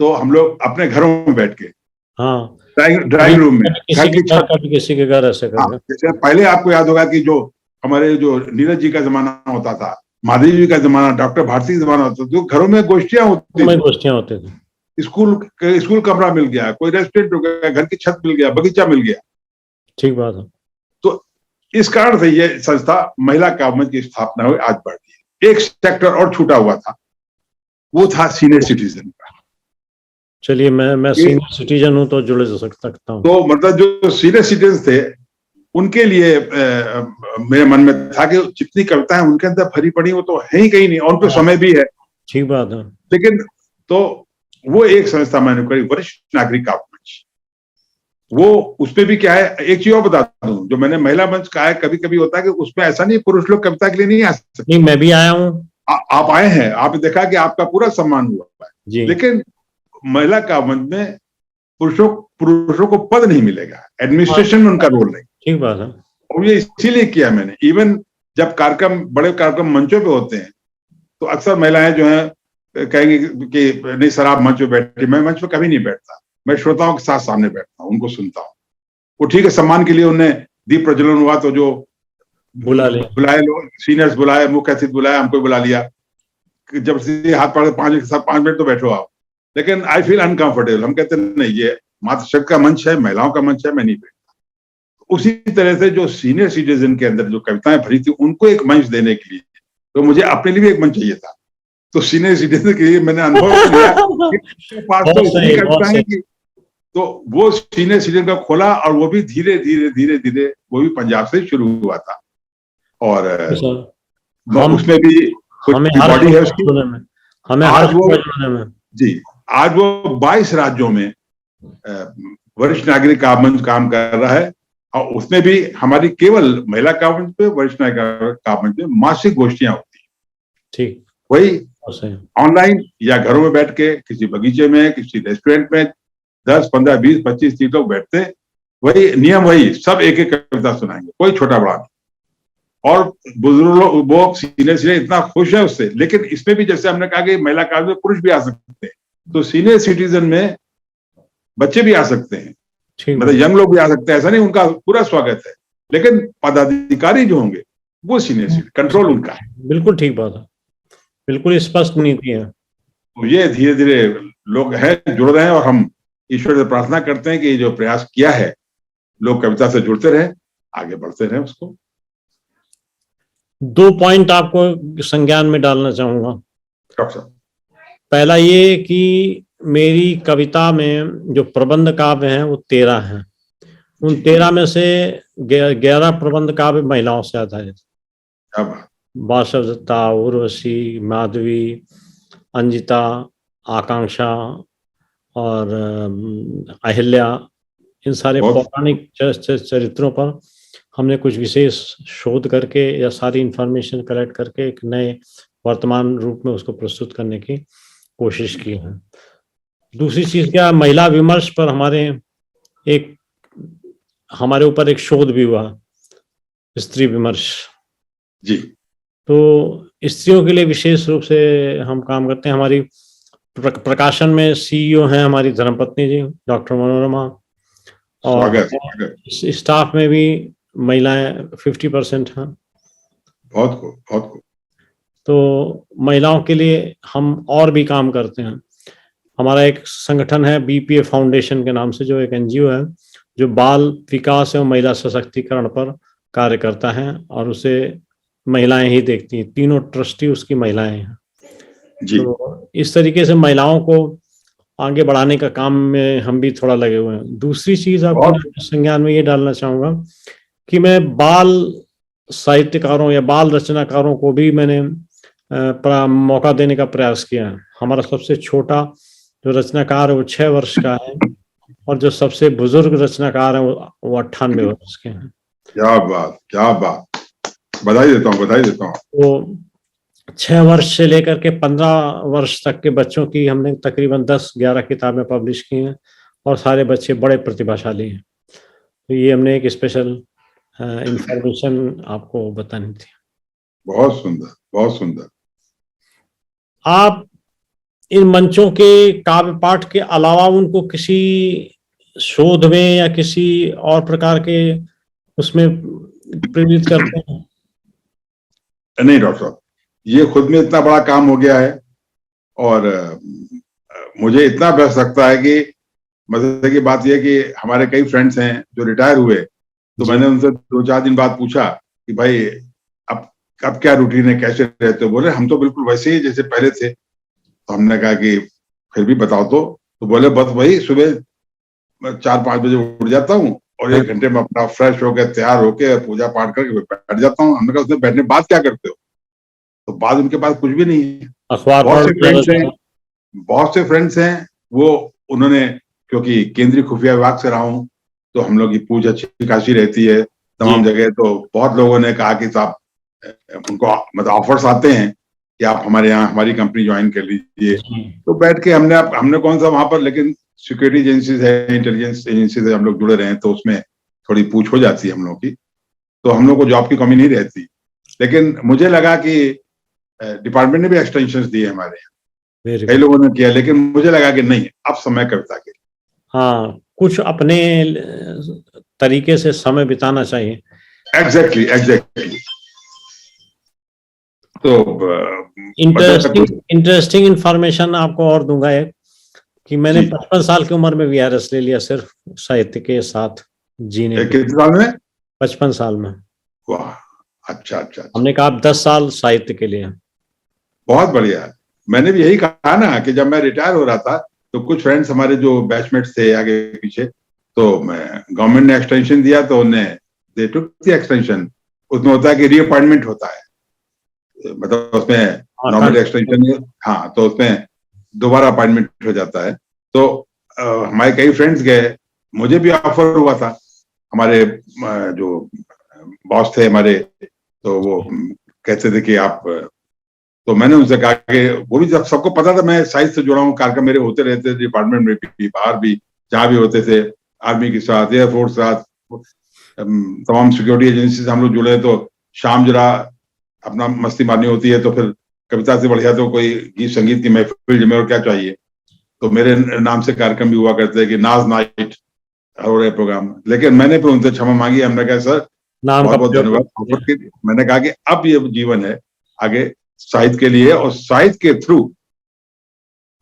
तो हम लोग अपने घरों में बैठ के, ड्राइंग रूम में, किसी के घर ऐसे कर। जैसे पहले आपको याद होगा कि जो हमारे जो नीरज जी का जमाना होता था, माधवी जी का जमाना, डॉक्टर भारती का जमाना होता था, तो घरों में गोष्ठियां होती थी। स्कूल कमरा मिल गया, कोई रेस्टोरेंट हो गया, घर की छत मिल गया, बगीचा मिल गया। ठीक बात है। तो इस कारण से ये संस्था महिला काव्य मंच की स्थापना हुई, आज बढ़ रही है। एक सेक्टर और छूटा हुआ था, वो था सीनियर सिटीजन का। चलिए मैं सीनियर सिटीजन हूं तो जुड़ सकता हूं। तो मतलब जो सीनियर सिटीजन थे उनके लिए मेरे मन में था कि जितनी कविताएं उनके अंदर भरी पड़ी वो तो है ही कहीं नहीं, और उन पे समय भी है। ठीक बात है। लेकिन तो वो एक संस्था मैंने करी, वरिष्ठ नागरिक काव्य मंच। वो उसपे भी क्या है, एक चीज और बता दूं, जो मैंने महिला मंच कहा है, कभी कभी होता है कि उसमें ऐसा नहीं पुरुष लोग कविता के लिए नहीं आ सकते। नहीं, मैं भी आया हूँ। आप आए हैं, आपने देखा कि आपका पूरा सम्मान हुआ है, लेकिन महिला काव्य मंच में पुरुषों को पद नहीं मिलेगा, एडमिनिस्ट्रेशन में उनका रोल नहीं। ठीक बात है। और ये इसीलिए किया मैंने। इवन जब कार्यक्रम, बड़े कार्यक्रम मंचों पे होते हैं तो अक्सर महिलाएं जो हैं कहेंगी कि नहीं सर आप मंच पे बैठे। मैं मंच पे कभी नहीं बैठता, मैं श्रोताओं के साथ सामने बैठता हूँ, उनको सुनता हूँ। वो ठीक है, सम्मान के लिए उन्हें दीप प्रज्वलन हुआ तो जो बुलाए लोग, सीनियर्स बुलाए, मुख्य अतिथि बुलाया, हमको बुला लिया, जब से हाथ पकड़ 5 मिनट तो बैठो आप। लेकिन आई फील अनकंफर्टेबल। हम कहते नहीं, ये मातृशक्ति का मंच है, महिलाओं का मंच है, मैं नहीं बैठता। उसी तरह से जो सीनियर सिटीजन के अंदर जो कविताएं भरी थी, उनको एक मंच देने के लिए तो मुझे अपने लिए भी एक मंच चाहिए था। तो सीनियर सिटीजन के लिए मैंने अनुभव किया कि पास तो इतनी कविताएं की, तो वो सीनियर सिटीजन का खोला, और वो भी धीरे धीरे धीरे धीरे वो भी पंजाब से शुरू हुआ था। और उसमें भी हमें बॉडी है उसकी, हमें आज वो जी, आज वो 22 राज्यों में वरिष्ठ नागरिक का मंच काम कर रहा है। और उसमें भी हमारी केवल महिला का मंच पे, वरिष्ठ नागरिक का मंच पे मासिक गोष्ठियां होती हैं। ठीक, वही ऑनलाइन या घरों में बैठ के, किसी बगीचे में, किसी रेस्टोरेंट में 10, 15, 20, 25, 30 लोग बैठते हैं। वही नियम, वही सब एक एक कविता सुनाएंगे, कोई छोटा बड़ा नहीं। और बुजुर्ग लोग, वो सीनियर सिटीजन इतना खुश है उससे। लेकिन इसमें भी जैसे हमने कहा कि महिला काल में पुरुष भी आ सकते हैं, तो सीनियर सिटीजन में बच्चे भी आ सकते हैं, मतलब यंग लोग भी आ सकते हैं, ऐसा नहीं, उनका पूरा स्वागत है। लेकिन पदाधिकारी जो होंगे वो सीनियर सिटीजन, कंट्रोल उनका है। बिल्कुल ठीक बात है, बिल्कुल स्पष्ट नीति है। तो ये धीरे धीरे लोग हैं, जुड़ रहे हैं, और हम ईश्वर से प्रार्थना करते हैं कि ये जो प्रयास किया है, लोग कविता से जुड़ते रहे, आगे बढ़ते रहे। उसको 2 पॉइंट आपको संज्ञान में डालना चाहूंगा। डॉक्टर, पहला ये कि मेरी कविता में जो प्रबंध काव्य हैं वो 13 हैं। उन 13 में से 11 प्रबंध काव्य महिलाओं से आधारित। वासवदत्ता, उर्वशी, माधवी, अंजिता, आकांक्षा और अहिल्या, इन सारे पौराणिक चरित्रों पर हमने कुछ विशेष शोध करके या सारी इंफॉर्मेशन कलेक्ट करके एक नए वर्तमान रूप में उसको प्रस्तुत करने की कोशिश की है। दूसरी चीज क्या, महिला विमर्श पर हमारे ऊपर एक शोध भी हुआ, स्त्री विमर्श जी। तो स्त्रियों के लिए विशेष रूप से हम काम करते हैं। हमारी प्रकाशन में CEO हैं हमारी धर्मपत्नी जी, डॉक्टर मनोरमा, और स्टाफ में भी महिलाएं 50% हैं। बहुत को। तो महिलाओं के लिए हम और भी काम करते हैं। हमारा एक संगठन है BPA फाउंडेशन के नाम से, जो एक NGO है जो बाल विकास एवं महिला सशक्तिकरण पर कार्य करता है, और उसे महिलाएं ही देखती हैं। 3 ट्रस्टी उसकी महिलाएं हैं जी। तो इस तरीके से महिलाओं को आगे बढ़ाने का काम में हम भी थोड़ा लगे हुए हैं। दूसरी चीज आपको संज्ञान में ये डालना चाहूंगा कि मैं बाल साहित्यकारों या बाल रचनाकारों को भी मैंने मौका देने का प्रयास किया है। हमारा सबसे छोटा जो रचनाकार है वो 6 वर्ष का है, और जो सबसे बुजुर्ग रचनाकार है वो 98 वर्ष के हैं। क्या बात, बधाई देता हूँ। तो 6 वर्ष से लेकर के 15 वर्ष तक के बच्चों की हमने तकरीबन 10-11 किताबें पब्लिश की हैं, और सारे बच्चे बड़े प्रतिभाशाली हैं। तो ये हमने एक स्पेशल इंफॉर्मेशन आपको बतानी थी। बहुत सुंदर। आप इन मंचों के काव्य पाठ के अलावा उनको किसी शोध में या किसी और प्रकार के उसमें प्रेरित करते हैं? नहीं डॉक्टर साहब, ये खुद में इतना बड़ा काम हो गया है, और मुझे इतना बस लगता है कि मजे की बात यह कि हमारे कई फ्रेंड्स हैं जो रिटायर हुए, तो मैंने उनसे 2-4 दिन बाद पूछा कि भाई अब क्या रूटीन है, कैसे रहते हो? बोले हम तो बिल्कुल वैसे ही जैसे पहले थे। तो हमने कहा कि फिर भी बताओ तो बोले बस वही, सुबह 4-5 बजे उठ जाता हूँ, और 1 घंटे में अपना फ्रेश होकर तैयार होकर पूजा पाठ करके बैठ जाता हूँ। हमने कहा उसमें बैठने बाद क्या करते हो? तो बाद उनके पास कुछ भी नहीं है। बहुत से फ्रेंड्स हैं वो, उन्होंने, क्योंकि केंद्रीय खुफिया विभाग से रहा हूँ, तो हम लोग की पूछ अच्छी खासी रहती है तमाम जगह। तो बहुत लोगों ने कहा कि साहब, उनको मतलब ऑफर्स आते हैं कि आप हमारे यहाँ हमारी कंपनी ज्वाइन कर लीजिए। तो बैठ के हमने कौन सा वहां पर, लेकिन सिक्योरिटी एजेंसीज है, इंटेलिजेंस एजेंसी से हम लोग जुड़े रहे हैं, तो उसमें थोड़ी पूछ हो जाती है हम लोगों की। तो हम लोग को जॉब की कमी नहीं रहती। लेकिन मुझे लगा कि डिपार्टमेंट ने भी एक्सटेंशन दिए हमारे यहाँ, कई लोगों ने किया, लेकिन मुझे लगा कि नहीं, अब समय कविता के। हाँ, कुछ अपने तरीके से समय बिताना चाहिए। एग्जैक्टली। तो इंटरेस्टिंग इंफॉर्मेशन आपको और दूंगा एक, कि मैंने 55 साल की उम्र में वीआरएस ले लिया, सिर्फ साहित्य के साथ जीने के। कितने साल में? 55 साल में। वाह, अच्छा। हमने कहा आप 10 साल साहित्य के लिए। बहुत बढ़िया। मैंने भी यही कहा ना कि जब मैं रिटायर हो रहा था तो कुछ फ्रेंड्स हमारे जो बैचमेट्स थे आगे पीछे, तो गवर्नमेंट ने एक्सटेंशन दिया तो उन्हें दे टुक द एक्सटेंशन। उसमें होता है कि रीअपॉइंटमेंट होता है, मतलब उसमें नॉर्मल एक्सटेंशन, हाँ, तो उसमें दोबारा अपॉइंटमेंट हो जाता है। तो हमारे कई फ्रेंड्स गए, मुझे भी ऑफर हुआ था, हमारे जो बॉस थे हमारे, तो वो कहते थे कि आप, तो मैंने उनसे कहा कि वो भी, जब सबको पता था मैं साइंस से जुड़ा हूँ, कार्यक्रम मेरे होते रहते थे डिपार्टमेंट में भी, बाहर भी, जहाँ भी होते थे, आर्मी के साथ, एयरफोर्स के साथ, तमाम सिक्योरिटी एजेंसी से हम लोग जुड़े। तो शाम जरा अपना मस्ती मारनी होती है, तो फिर कविता से बढ़िया तो कोई गीत संगीत की महफिल जमे, और क्या चाहिए। तो मेरे नाम से कार्यक्रम भी हुआ करते हैं कि नाज नाइट हो रहे प्रोग्राम। लेकिन मैंने फिर उनसे क्षमा मांगी, हमने कहा सर बहुत बहुत धन्यवाद। मैंने कहा कि अब ये जीवन है आगे साहित्य के लिए, और साहित्य के थ्रू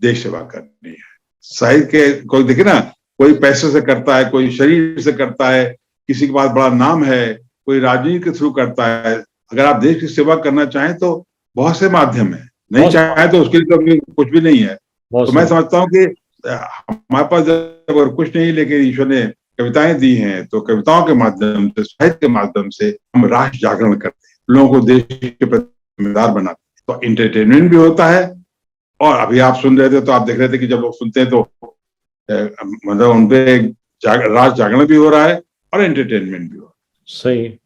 देश सेवा करनी है। साहित्य के, कोई देखे ना, कोई पैसे से करता है, कोई शरीर से करता है, किसी के पास बड़ा नाम है, कोई राजनीति के थ्रू करता है। अगर आप देश की सेवा करना चाहें तो बहुत से माध्यम है, नहीं चाहे तो उसके लिए कभी कुछ भी नहीं है। तो मैं समझता हूँ कि हमारे पास जब कुछ नहीं, लेकिन ईश्वर ने कविताएं दी हैं, तो कविताओं के माध्यम से, साहित्य के माध्यम से हम राष्ट्र जागरण करते हैं, लोगों को देश के प्रति जिम्मेदार बनाते हैं। तो इंटरटेनमेंट भी होता है, और अभी आप सुन रहे थे तो आप देख रहे थे कि जब लोग सुनते हैं तो मतलब उनपे राष्ट्र जागरण भी हो रहा है और एंटरटेनमेंट भी हो रहा है। सही।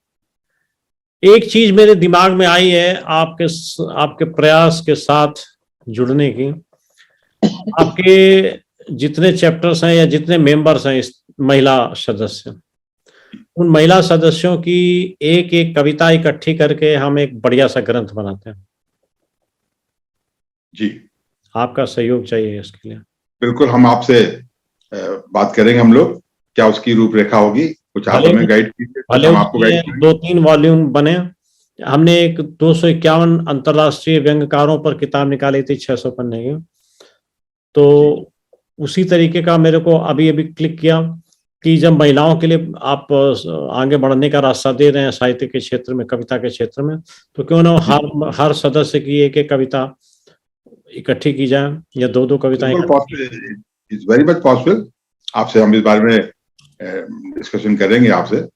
एक चीज मेरे दिमाग में आई है आपके प्रयास के साथ जुड़ने की। आपके जितने चैप्टर्स हैं या जितने मेंबर्स हैं इस महिला सदस्य, उन महिला सदस्यों की एक एक कविता इकट्ठी करके हम एक बढ़िया सा ग्रंथ बनाते हैं। जी, आपका सहयोग चाहिए इसके लिए। बिल्कुल, हम आपसे बात करेंगे, हम लोग क्या उसकी रूपरेखा होगी, कुछ आप हमें गाइड कीजिए, कुछ हम आपको गाइड करेंगे। 2-3 वॉल्यूम बने। हमने एक 251 अंतरराष्ट्रीय व्यंग्यकारों पर किताब निकाली थी, 600 पन्ने की। तो उसी तरीके का मेरे को अभी क्लिक किया कि जब महिलाओं के लिए आप आगे बढ़ने का रास्ता दे रहे हैं साहित्य के क्षेत्र में, कविता के क्षेत्र में, तो क्यों ना हर सदस्य की एक एक कविता इकट्ठी की जाए, या 2-2 कविताएं। It's very much possible. आपसे हम इस बारे में डिस्कशन करेंगे आपसे,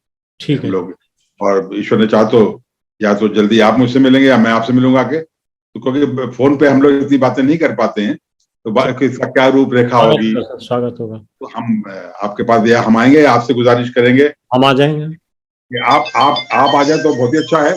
ठीक है लोग, और ईश्वर ने चाहा तो या तो जल्दी आप मुझसे मिलेंगे या मैं आपसे मिलूंगा आके, तो क्योंकि फोन पे हम लोग इतनी बातें नहीं कर पाते हैं, तो इसका क्या रूपरेखा होगी, स्वागत होगा। तो हम आपके पास, या हम आएंगे, आपसे गुजारिश करेंगे, हम आ जाएंगे कि आप आ जाए तो बहुत ही अच्छा है,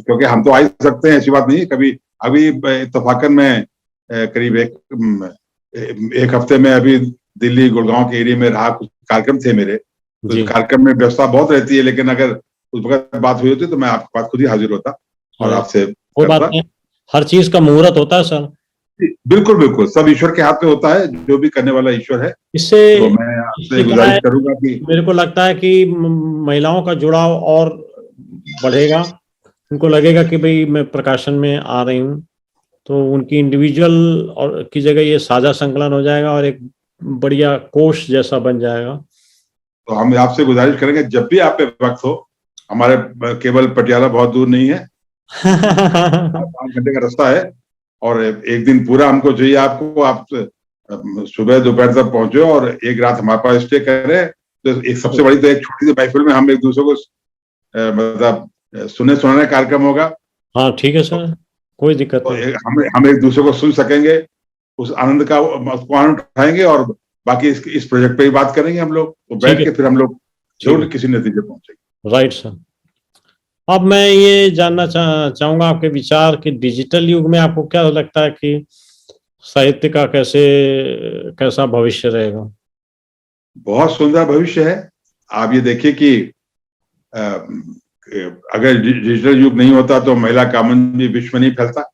क्योंकि हम तो आ ही सकते हैं, ऐसी बात नहीं। कभी अभी इत्तफाकन में करीब एक हफ्ते में अभी दिल्ली गुड़गांव के एरिया में रहा, कुछ कार्यक्रम थे मेरे, तो कार्यक्रम में व्यवस्था बहुत रहती है, लेकिन अगर उस वक्त बात हुई होती तो मैं आपके पास खुद ही हाजिर होता और आपसे कोई बात नहीं, हर चीज का मुहूर्त होता है सर। बिल्कुल बिल्कुल, सब ईश्वर के हाथ में होता है, जो भी करने वाला ईश्वर है। इससे तो मैं आपसे गुजारिश करूंगा कि मेरे को लगता है कि महिलाओं का जुड़ाव और बढ़ेगा, उनको लगेगा कि भाई मैं प्रकाशन में आ रही हूँ, तो उनकी इंडिविजुअल और की जगह ये साझा संकलन हो जाएगा और एक बढ़िया कोष जैसा बन जाएगा। तो हम आपसे गुजारिश करेंगे, जब भी आप पे वक्त हो, हमारे केवल पटियाला बहुत दूर नहीं है, 5 घंटे का रास्ता है, और एक दिन पूरा हमको चाहिए आपको, आप सुबह दोपहर तक पहुंचे और एक रात हमारे पास स्टे करें। तो एक सबसे बड़ी तो एक छोटी सी महफिल में हम एक दूसरे को मतलब सुनाने कार्यक्रम होगा। हाँ ठीक है सर, कोई दिक्कत नहीं। हम एक दूसरे को सुन सकेंगे, उस आनंद का आनंद उठाएंगे, और बाकी इस प्रोजेक्ट पे ही बात करेंगे हम लोग, तो बैठ के फिर हम लोग जरूर किसी नतीजे पहुंचेंगे। Right sir. अब मैं ये जानना चाहूंगा आपके विचार कि डिजिटल युग में आपको क्या लगता है कि साहित्य का कैसा भविष्य रहेगा? बहुत सुंदर भविष्य है। आप ये देखिए कि अगर डिजिटल युग नहीं होता तो महिला कामन भी विश्व नहीं फैलता,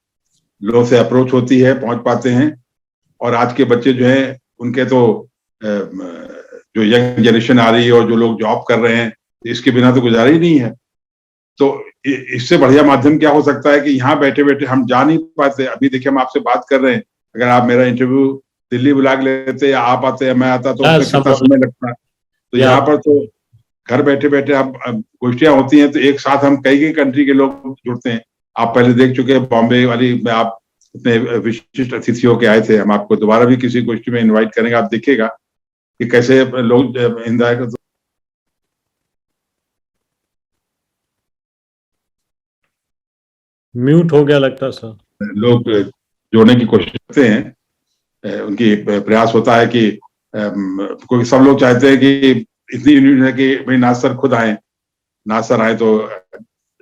लोगों से अप्रोच होती है, पहुंच पाते हैं। और आज के बच्चे जो हैं उनके तो जो यंग जनरेशन आ रही है और जो लोग जॉब कर रहे हैं, इसके बिना तो गुजारा ही नहीं है। तो इससे बढ़िया माध्यम क्या हो सकता है कि यहाँ बैठे बैठे हम जा नहीं पाते। अभी देखिए हम आपसे बात कर रहे हैं, अगर आप मेरा इंटरव्यू दिल्ली बुला लेते या आप आते या मैं आता तो उसमें कितना समय लगता। तो यहाँ पर तो घर बैठे बैठे अब गोष्ठियां होती हैं तो एक साथ हम कई कंट्री के लोग जुड़ते हैं। आप पहले देख चुके हैं बॉम्बे वाली में, आप इतने विशिष्ट अतिथि होके आए थे। हम आपको दोबारा भी किसी गोष्ठी में इनवाइट करेंगे, आप देखिएगा कि कैसे लोग म्यूट हो गया लगता है सर। लोग जोड़ने की कोशिश करते हैं। उनकी प्रयास होता है कि क्योंकि सब लोग चाहते हैं कि इतनी यूनिट है कि भाई नासर खुद आए, नासर आए तो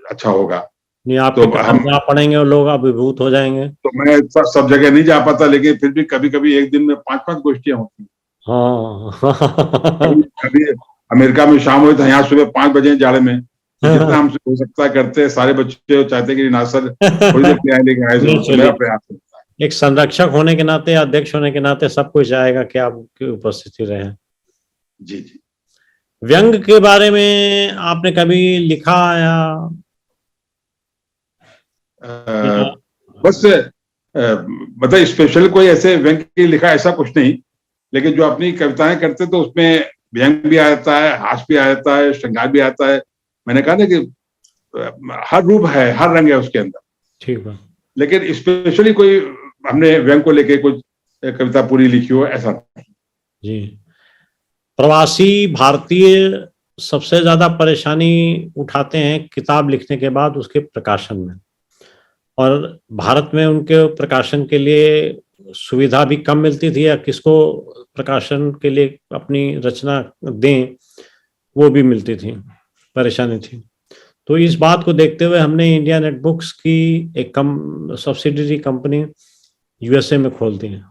अच्छा होगा। नहीं, आप तो हम पढ़ेंगे और लोग अभिभूत हो जाएंगे। तो मैं सब जगह नहीं जा पाता, लेकिन फिर भी कभी कभी एक दिन में 5-5 गोष्ठियां होती हैं। हाँ अभी अमेरिका में शाम हुई तो यहाँ सुबह 5 बजे जाड़े में, तो जितना हमसे हो सकता है करते हैं। सारे बच्चे चाहते हैं कि नासर थोड़ी देर के आए, लेकिन आए तो मेरा प्रयास होता है। एक संरक्षक होने के नाते, अध्यक्ष होने के नाते सब कुछ चाहेगा कि आपकी उपस्थिति रहे। जी जी। व्यंग के बारे में आपने कभी लिखा या बस मतलब स्पेशल कोई ऐसे व्यंग की लिखा ऐसा कुछ नहीं, लेकिन जो अपनी कविताएं करते तो उसमें व्यंग भी आता है, हास्य भी आता है, श्रृंगार भी आता है। मैंने कहा ना कि हर रूप है, हर रंग है उसके अंदर। ठीक है, लेकिन स्पेशली कोई हमने व्यंग को लेके कुछ कविता पूरी लिखी हो ऐसा नहीं। जी। प्रवासी भारतीय सबसे ज्यादा परेशानी उठाते हैं किताब लिखने के बाद उसके प्रकाशन में, और भारत में उनके प्रकाशन के लिए सुविधा भी कम मिलती थी, या किसको प्रकाशन के लिए अपनी रचना दें वो भी मिलती थी, परेशानी थी। तो इस बात को देखते हुए हमने इंडिया नेट बुक्स की एक सब्सिडरी कंपनी यूएसए में खोल दी है।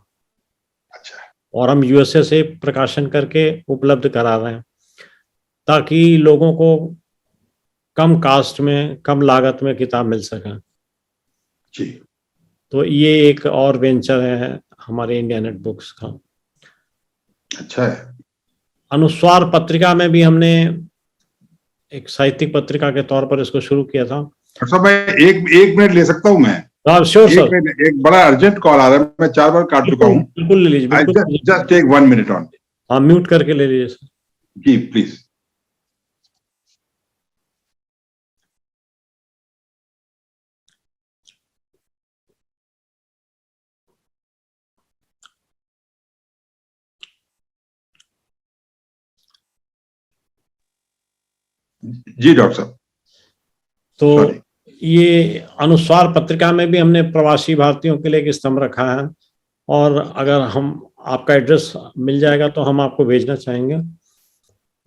अच्छा। और हम यूएसए से प्रकाशन करके उपलब्ध करा रहे हैं ताकि लोगों को कम कास्ट में, कम लागत में किताब मिल सके। जी। तो ये एक और वेंचर है हमारे इंडिया नेट बुक्स का। अच्छा है। अनुस्वार पत्रिका में भी हमने एक साहित्यिक पत्रिका के तौर पर इसको शुरू किया था। अच्छा, मैं एक मिनट ले सकता हूँ? मैं श्योर सर। एक बड़ा अर्जेंट कॉल आ रहा है, मैं 4 बार काट चुका हूँ। बिल्कुल ले लीजिए, जस्ट टेक 1 मिनट ऑन। हाँ, म्यूट करके ले लीजिए सर। जी प्लीज। जी डॉक्टर साहब। तो ये अनुस्वार पत्रिका में भी हमने प्रवासी भारतीयों के लिए एक स्तंभ रखा है, और अगर हम आपका एड्रेस मिल जाएगा तो हम आपको भेजना चाहेंगे।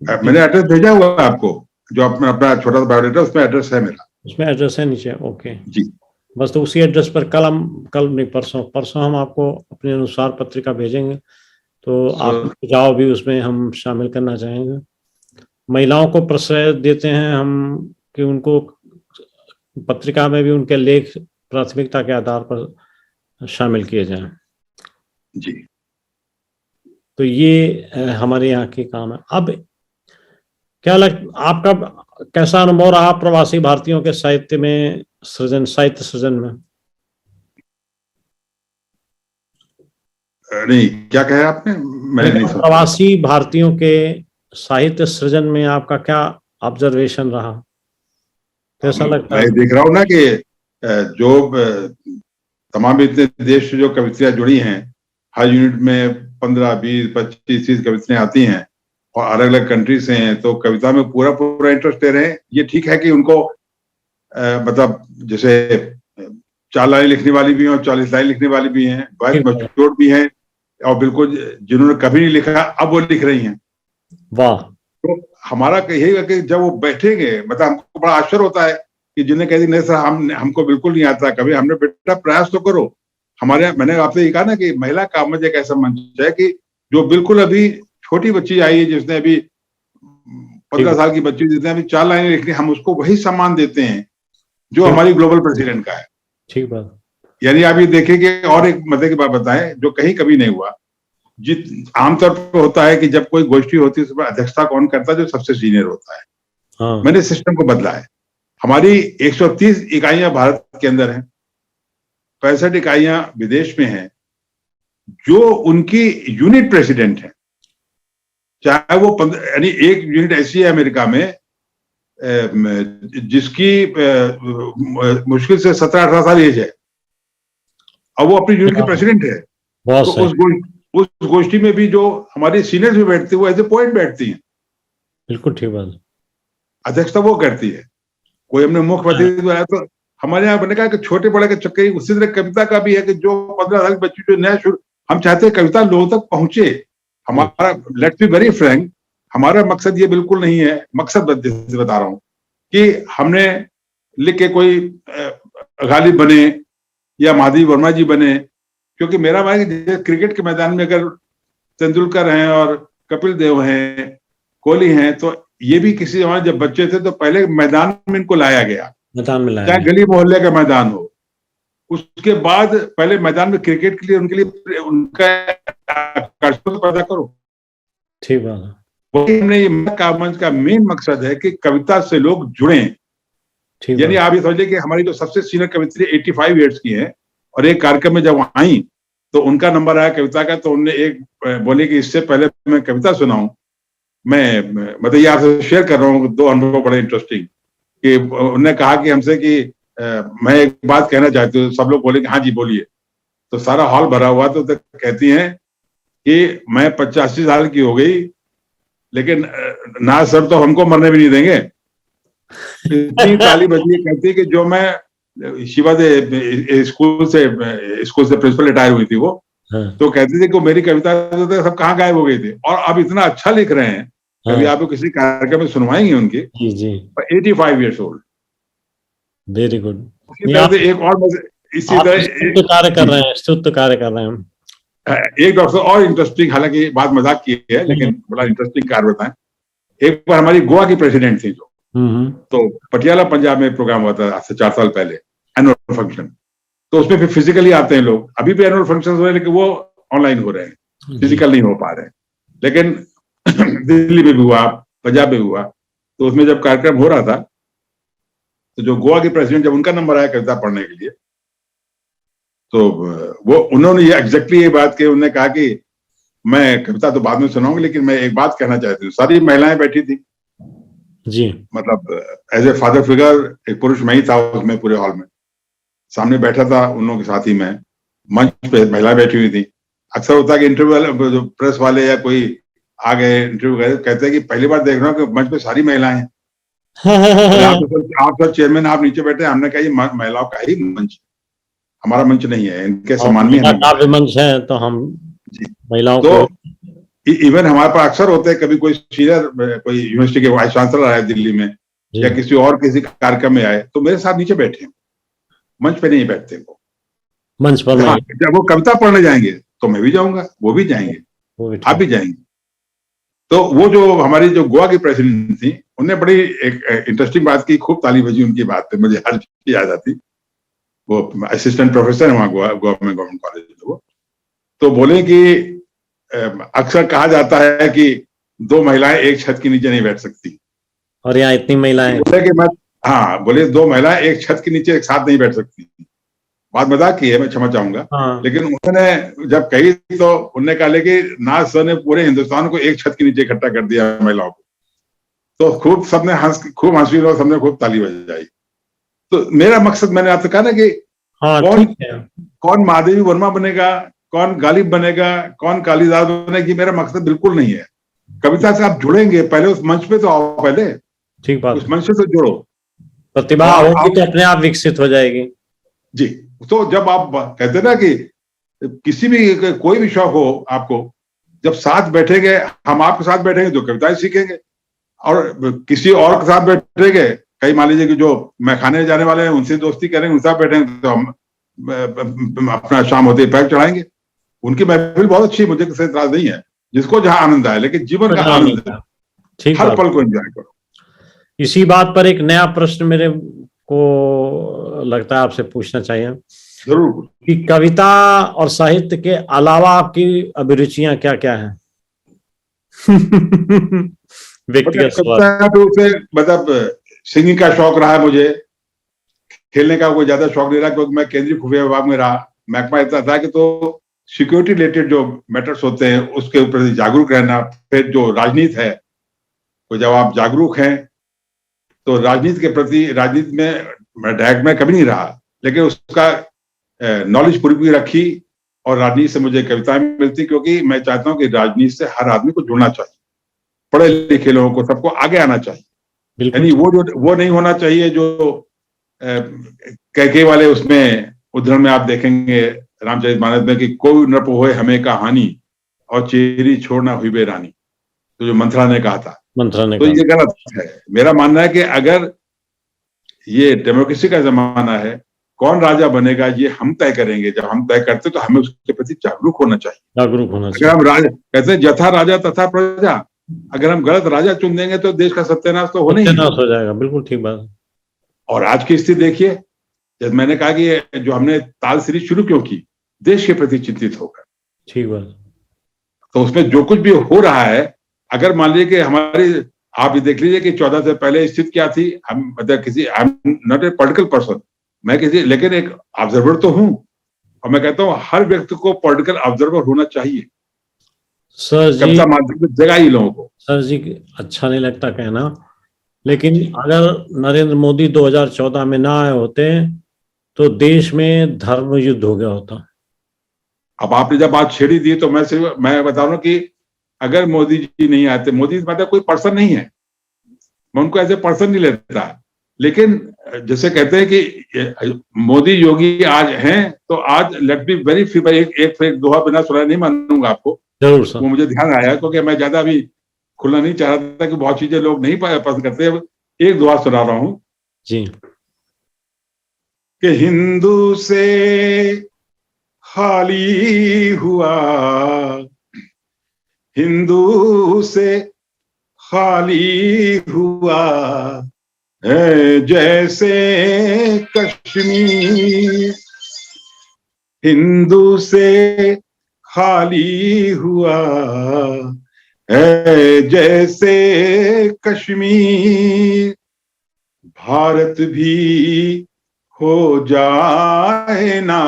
मैंने एड्रेस भेजा हुआ है आपको, जो अपना छोटा सा बायोडाटा, उसमें एड्रेस है मेरा। उसमें एड्रेस है नीचे? ओके जी। बस तो उसी एड्रेस पर कल नहीं, परसों हम आपको अपने अनुसार पत्रिका भेजेंगे, तो आप सुझाव भी उसमें हम शामिल करना चाहेंगे। महिलाओं को प्रश्रय देते हैं हम कि उनको पत्रिका में भी उनके लेख प्राथमिकता के आधार पर शामिल किए जाएं। जी। तो ये हमारे यहाँ के काम है। अब क्या आपका कैसा अनुभव रहा प्रवासी भारतीयों के साहित्य में, साहित्य सृजन में? नहीं, क्या कहा आपने? मैंने नहीं समझा। प्रवासी भारतीयों के साहित्य सृजन में आपका क्या ऑब्जर्वेशन रहा, कैसा लगता है? मैं देख रहा हूँ ना कि जो तमाम इतने देश से जो कविताएं जुड़ी हैं, हर यूनिट में 15, 20, 25, 30 कविताएं आती हैं और अलग अलग कंट्री से हैं, तो कविता में पूरा इंटरेस्ट ले रहे हैं। ये ठीक है कि उनको मतलब जैसे 4 लाइन लिखने वाली भी हैं और 40 लाइन लिखने वाली भी हैं, बहुत मैच्योर्ड भी हैं, और बिल्कुल जिन्होंने कभी नहीं लिखा अब वो लिख रही हैं। वाह। तो हमारा यही है कि जब वो बैठेंगे, मतलब हमको बड़ा आश्चर्य होता है कि जिन्हें कह दी नहीं सर हमको बिल्कुल नहीं आता कभी, हमने बेटा प्रयास तो करो। मैंने आपसे ये कहा ना कि महिला कामज एक ऐसा मंच है कि जो बिल्कुल अभी छोटी बच्ची आई है जिसने अभी 15 साल की बच्ची देते हैं, अभी 4 लाइनें लिखनी, हम उसको वही सम्मान देते हैं जो हमारी ग्लोबल प्रेसिडेंट का है। ठीक बात। यानी आप ये देखें कि और एक मजे की बात बताएं जो कहीं कभी नहीं हुआ। आमतौर पर होता है कि जब कोई गोष्ठी होती है उसमें अध्यक्षता कौन करता है? जो सबसे सीनियर होता है। हाँ। मैंने सिस्टम को बदला है। हमारी 130 इकाइयां भारत के अंदर हैं, 65 इकाइयां विदेश में हैं, जो उनकी यूनिट प्रेसिडेंट है, चाहे वो यानी एक यूनिट ऐसी है अमेरिका में जिसकी मुश्किल से 17-18 साल एज है, और वो अपनी यूनिट की प्रेसिडेंट है। तो उस गोष्ठी में भी जो हमारी सीनियर्स भी बैठती है वो एज ए पॉइंट बैठती हैं। बिल्कुल ठीक बात। अध्यक्षता वो करती है। कोई हमने मुख्यमंत्री बनाया तो हमारे यहाँ मैंने कहा कि छोटे बड़े के चक्कर, उसी तरह कविता का भी है कि जो 15 साल की बच्ची जो नया शुरू, हम चाहते हैं कविता लोगों तक पहुंचे। हमारा, लेट्स बी वेरी फ्रैंक, हमारा मकसद ये बिल्कुल नहीं है, मकसद बता रहा हूं कि हमने लिख के कोई गालिब बने या महादेवी वर्मा जी बने, क्योंकि मेरा मानना है क्रिकेट के मैदान में अगर तेंदुलकर हैं और कपिल देव हैं, कोहली हैं, तो ये भी किसी जमाने जब बच्चे थे तो पहले मैदान में इनको लाया गया, मैदान में लाया, चाहे गली मोहल्ले का मैदान हो। उसके बाद पहले मैदान में क्रिकेट के लिए उनके लिए उनका आकर्षण पैदा करो। ठीक बात। वही हमने ये मंच का मेन मकसद है कि कविता से लोग जुड़े। यानी आप ये समझिए कि हमारी जो सबसे सीनियर कवित्री 85 ईयर्स की है, और एक कार्यक्रम में जब आई तो उनका नंबर आया कविता का, तो उन्होंने एक बोले कि इससे पहले मैं कविता सुनाऊं, मैं मतलब ये आपसे शेयर कर रहा हूँ, 2 अनुभव बड़े इंटरेस्टिंग। कि उन्होंने कहा कि हमसे कि मैं एक बात कहना चाहती हूँ। सब लोग बोले कि हाँ जी बोलिए। तो सारा हॉल भरा हुआ, तो कहती हैं कि मैं 85 साल की हो गई, लेकिन ना सर तो हमको मरने भी नहीं देंगे। इतनी ताली बजी। कहती है कि जो मैं शिवा दे स्कूल से प्रिंसिपल रिटायर हुई थी वो, तो कहती थी कि मेरी कविता सब कहाँ गायब हो गई थी, और अब इतना अच्छा लिख रहे हैं। कभी आपको किसी कार्यक्रम में सुनवाएंगे उनकी। जी। 85 ईयर्स ओल्ड। Very good. एक और इसी तरह कार्य कर रहे हैं, स्तुत्य कार्य कर रहे हैं। एक डॉक्टर और इंटरेस्टिंग, हालांकि बात मजाक की है लेकिन बड़ा इंटरेस्टिंग कार्य बताएं। एक बार हमारी गोवा की प्रेसिडेंट थी जो, तो पटियाला पंजाब में प्रोग्राम हुआ था आज से 4 साल पहले, एनुअल फंक्शन। तो उसमें फिर फिजिकली आते हैं लोग। अभी भी एनुअल फंक्शन हो रहे हैं लेकिन वो ऑनलाइन हो रहे हैं, फिजिकल नहीं हो पा रहे हैं। लेकिन दिल्ली में भी हुआ, पंजाब में भी हुआ। तो उसमें जब कार्यक्रम हो रहा था तो जो गोवा के प्रेसिडेंट, जब उनका नंबर आया कविता पढ़ने के लिए, तो वो उन्होंने ये एग्जैक्टली ये बात की। उन्होंने कहा कि मैं कविता तो बाद में सुनाऊंगी, लेकिन मैं एक बात कहना चाहती हूँ। सारी महिलाएं बैठी थी जी, मतलब एज ए फादर फिगर एक पुरुष मैं ही था उसमें, पूरे हॉल में। सामने बैठा था उन लोगों के साथ ही मैं, मंच पे महिला बैठी हुई थी। अक्सर होता है कि इंटरव्यू वाले, जो प्रेस वाले या कोई आ गए इंटरव्यू गए, कहते हैं कि पहली बार देख रहा हूँ कि मंच पे सारी महिलाएं हैं। आप तो चेयरमैन, आप नीचे बैठे। हमने कहा ये महिलाओं का ही मंच, हमारा मंच नहीं है, इनके सम्मान में मंच है, तो हम महिलाओं को। इवन हमारे पास अक्सर होते हैं, कभी कोई सीनियर, कोई यूनिवर्सिटी के वाइस चांसलर आए दिल्ली में, या किसी कार्यक्रम में आए, तो मेरे साथ नीचे बैठे, मंच पे नहीं बैठते वो, मंच पर। जब वो कविता पढ़ने जाएंगे तो मैं भी जाऊंगा, वो भी जाएंगे, आप भी जाएंगे। तो वो जो हमारी जो गोवा की प्रेसिडेंट थी, उन्होंने बड़ी एक इंटरेस्टिंग बात की, खूब ताली बजी उनकी बात पे, मुझे हर चीज याद आती। वो असिस्टेंट प्रोफेसर है वहां गोवा में, गवर्नमेंट कॉलेज में वो। तो बोले कि अक्सर कहा जाता है कि 2 महिलाएं एक छत के नीचे नहीं बैठ सकती, और यहाँ इतनी महिलाएं। बोले कि मैं, हाँ, बोले 2 महिलाएं एक छत के नीचे एक साथ नहीं बैठ सकती। बात मजाक की है, मैं क्षमा चाहूंगा। लेकिन उन्होंने जब कही तो उन्होंने कहा कि नाज सर ने पूरे हिंदुस्तान को एक छत के नीचे इकट्ठा कर दिया महिलाओं को। तो खूब सबने खूब हंसी और सबने खूब ताली बजाई। तो मेरा मकसद, मैंने आपसे कहा ना कि कौन महादेवी वर्मा बनेगा, कौन गालिब बनेगा, कौन कालिदास बनेगी, मेरा मकसद बिल्कुल नहीं है। कविता से आप जुड़ेंगे, पहले उस मंच पे तो आओ, पहले ठीक बात, उस मंच से तो जुड़ो। प्रतिभा होगी तो अपने आप विकसित हो जाएगी जी। तो जब आप कहते हैं ना कि किसी भी, कोई भी शौक हो आपको, जब साथ बैठेंगे, हम आपके साथ बैठेंगे तो कविताएं सीखेंगे, और किसी और के साथ बैठेंगे, कई मान लीजिए कि जो मैखाने जाने वाले हैं उनसे दोस्ती करेंगे, उनसे बैठेंगे तो हम अपना शाम होते ही पैक चढ़ाएंगे। उनकी महफिल बहुत अच्छी, मुझे किसी एतराज नहीं है, जिसको जहां आनंद आए, लेकिन जीवन का आनंद है। हर पल को एंजॉय करो। इसी बात पर एक नया प्रश्न मेरे को लगता है आपसे पूछना चाहिए। जरूर। कि कविता और साहित्य के अलावा आपकी अभिरुचियां क्या क्या हैं? व्यक्तिगत कविता तो उसे मतलब सिंगिंग का शौक रहा है मुझे, खेलने का कोई ज्यादा शौक नहीं रहा, क्योंकि मैं केंद्रीय खुफिया विभाग में रहा। महकमा इतना था कि तो सिक्योरिटी रिलेटेड जो मैटर्स होते हैं उसके ऊपर जागरूक रहना। फिर जो राजनीति है, तो जब आप जागरूक हैं तो राजनीति के प्रति, राजनीति में डायरेक्ट में कभी नहीं रहा, लेकिन उसका नॉलेज पूरी रखी और राजनीति से मुझे कविताएं मिलती, क्योंकि मैं चाहता हूं कि राजनीति से हर आदमी को जुड़ना चाहिए, पढ़े लिखे लोगों को सबको आगे आना चाहिए। यानी वो नहीं होना चाहिए जो कैके वाले उसमें उद्धरण में आप देखेंगे रामचरितमानस में कि कोई नृप होए हमें कहानी और चेरी छोड़ना हुई बे रानी, तो जो मंथरा ने कहा था, तो ये गलत है। मेरा मानना है कि अगर ये डेमोक्रेसी का जमाना है, कौन राजा बनेगा ये हम तय करेंगे। जब हम तय करते तो हमें उसके प्रति जागरूक होना चाहिए। अगर हम राजा कहते हैं यथा राजा तथा प्रजा, अगर हम गलत राजा चुन देंगे तो देश का सत्यानाश तो होने ही हो जाएगा। बिल्कुल ठीक बात। और आज की स्थिति देखिए, जब मैंने कहा कि जो हमने ताल सीरीज शुरू क्यों की, देश के प्रति चिंतित होकर। ठीक बात। तो उसमें जो कुछ भी हो रहा है, अगर मान लीजिए कि हमारी, आप ये देख लीजिए कि 14 से पहले स्थिति क्या थी। हम मतलब किसी, I am not a political person, मैं किसी, लेकिन एक ऑब्जर्वर तो हूं, और मैं कहता हूं हर व्यक्ति को पॉलिटिकल ऑब्जर्वर होना चाहिए। सर जी, जगह ही लोगों को। सर जी, अच्छा नहीं लगता कहना, लेकिन अगर नरेंद्र मोदी 2014 में ना आए होते तो देश में धर्म युद्ध हो गया होता। अब आपने जब बात छेड़ी दी तो मैं बता रहा हूं कि अगर मोदी जी नहीं आते, मोदी मतलब कोई पर्सन नहीं है, मैं उनको ऐसे पर्सन नहीं लेता, लेकिन जैसे कहते हैं कि मोदी योगी आज हैं, तो आज लेट बी वेरी फ्री। एक दोहा बिना सुनाए नहीं मानूंगा आपको, जरूर सर। वो मुझे ध्यान आया, क्योंकि मैं ज्यादा अभी खुलना नहीं चाह रहा था कि बहुत चीजें लोग नहीं पसंद करते। एक दोहा सुना रहा हूं जी, कि हिंदू से खाली हुआ, हिंदू से खाली हुआ है जैसे कश्मीर, हिंदू से खाली हुआ है जैसे कश्मीर, भारत भी हो जाए ना,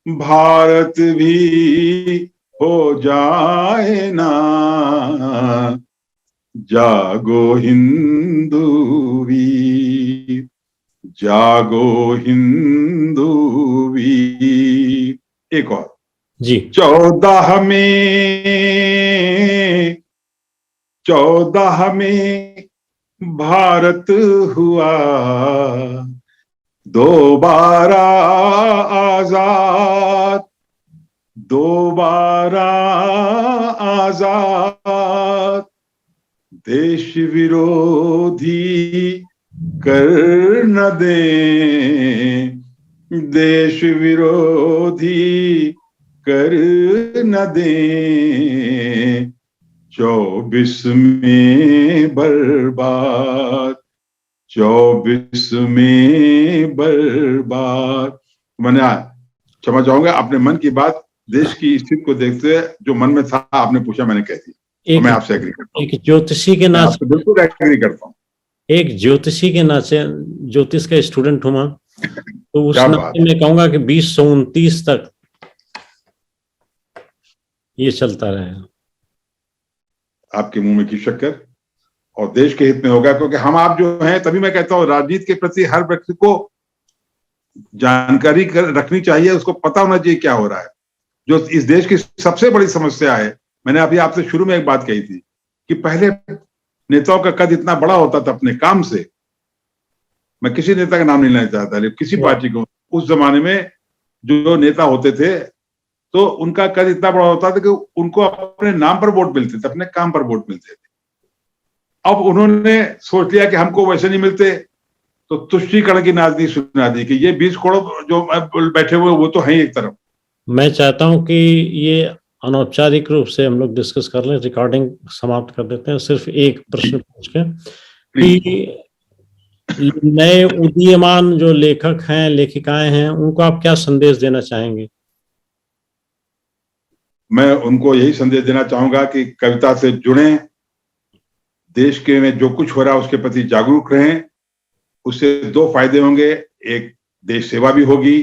भारत भी हो जाए ना, जागो हिंदू वीर, जागो हिंदू वीर। एक और जी, 14 में भारत हुआ दोबारा आजाद, दोबारा आजाद, देश विरोधी कर न दे, देश विरोधी कर न दे, 24 में बर्बाद, 24 में बर्बाद। मैंने क्षमा चाहूंगा, अपने मन की बात देश की स्थिति को देखते हुए जो मन में था आपने पूछा, मैंने कह दी, तो मैं आपसे एग्री करता हूँ। एक ज्योतिषी के नाते बिल्कुल एग्री करता हूँ। एक ज्योतिषी के नाते, ज्योतिष का स्टूडेंट हूं मैं, तो उस नाते मैं कहूंगा कि 2029 तक ये चलता रहेगा। आपके मुंह में की शक्कर, और देश के हित में होगा, क्योंकि हम आप जो हैं, तभी मैं कहता हूँ राजनीति के प्रति हर व्यक्ति को जानकारी रखनी चाहिए, उसको पता होना चाहिए क्या हो रहा है। जो इस देश की सबसे बड़ी समस्या है, मैंने अभी आपसे शुरू में एक बात कही थी कि पहले नेताओं का कद इतना बड़ा होता था अपने काम से, मैं किसी नेता का नाम नहीं लेना चाहता, लेकिन किसी पार्टी को, उस जमाने में जो नेता होते थे तो उनका कद इतना बड़ा होता था कि उनको अपने नाम पर वोट मिलते थे, अपने काम पर वोट मिलते थे। अब उन्होंने सोच लिया कि हमको वैसे नहीं मिलते, तो तुष्टीकरण की नाजदी सुना दी कि ये 20 करोड़ जो बैठे हुए वो तो हैं एक तरफ। मैं चाहता हूं कि ये अनौपचारिक रूप से हम लोग डिस्कस कर लें, रिकॉर्डिंग समाप्त कर देते हैं। सिर्फ एक प्रश्न पूछ के कि नए उदीयमान जो लेखक हैं, लेखिकाएं हैं, उनको आप क्या संदेश देना चाहेंगे? मैं उनको यही संदेश देना चाहूंगा कि कविता से जुड़ें, देश के में जो कुछ हो रहा है उसके प्रति जागरूक रहें। उससे दो फायदे होंगे, एक देश सेवा भी होगी,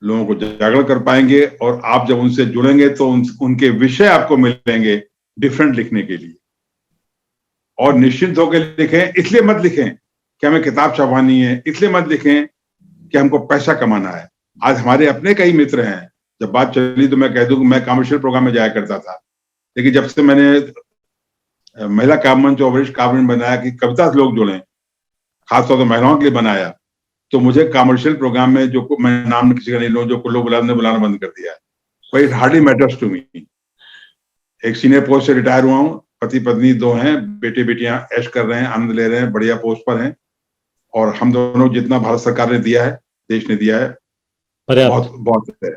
लोगों को जागरूक कर पाएंगे, और आप जब उनसे जुड़ेंगे तो उनके विषय आपको मिलेंगे डिफरेंट लिखने के लिए। और निश्चिंत होकर लिखें, इसलिए मत लिखें कि हमें किताब छपवानी है, इसलिए मत लिखें कि हमको पैसा कमाना है। आज हमारे अपने कई मित्र हैं, जब बात चली तो मैं कह दूं कि मैं कमर्शियल प्रोग्राम में जाया करता था, लेकिन जब से मैंने महिला काव्य मंच और वरिष्ठ काव्य मंच बनाया कि कविता से लोग जुड़े, खासतौर पर महिलाओं के लिए बनाया, तो मुझे कमर्शियल प्रोग्राम में जो मैं नाम किसी का नहीं लूं, जो लोग बुलाना बंद कर दिया है। But it hardly matters to me. एक सीनियर पोस्ट से रिटायर हुआ हूँ, पति पत्नी दो हैं, बेटे बेटियां ऐश कर रहे हैं, आनंद ले रहे हैं, बढ़िया पोस्ट पर हैं, और हम दोनों जितना भारत सरकार ने दिया है, देश ने दिया है, बहुत बहुत है,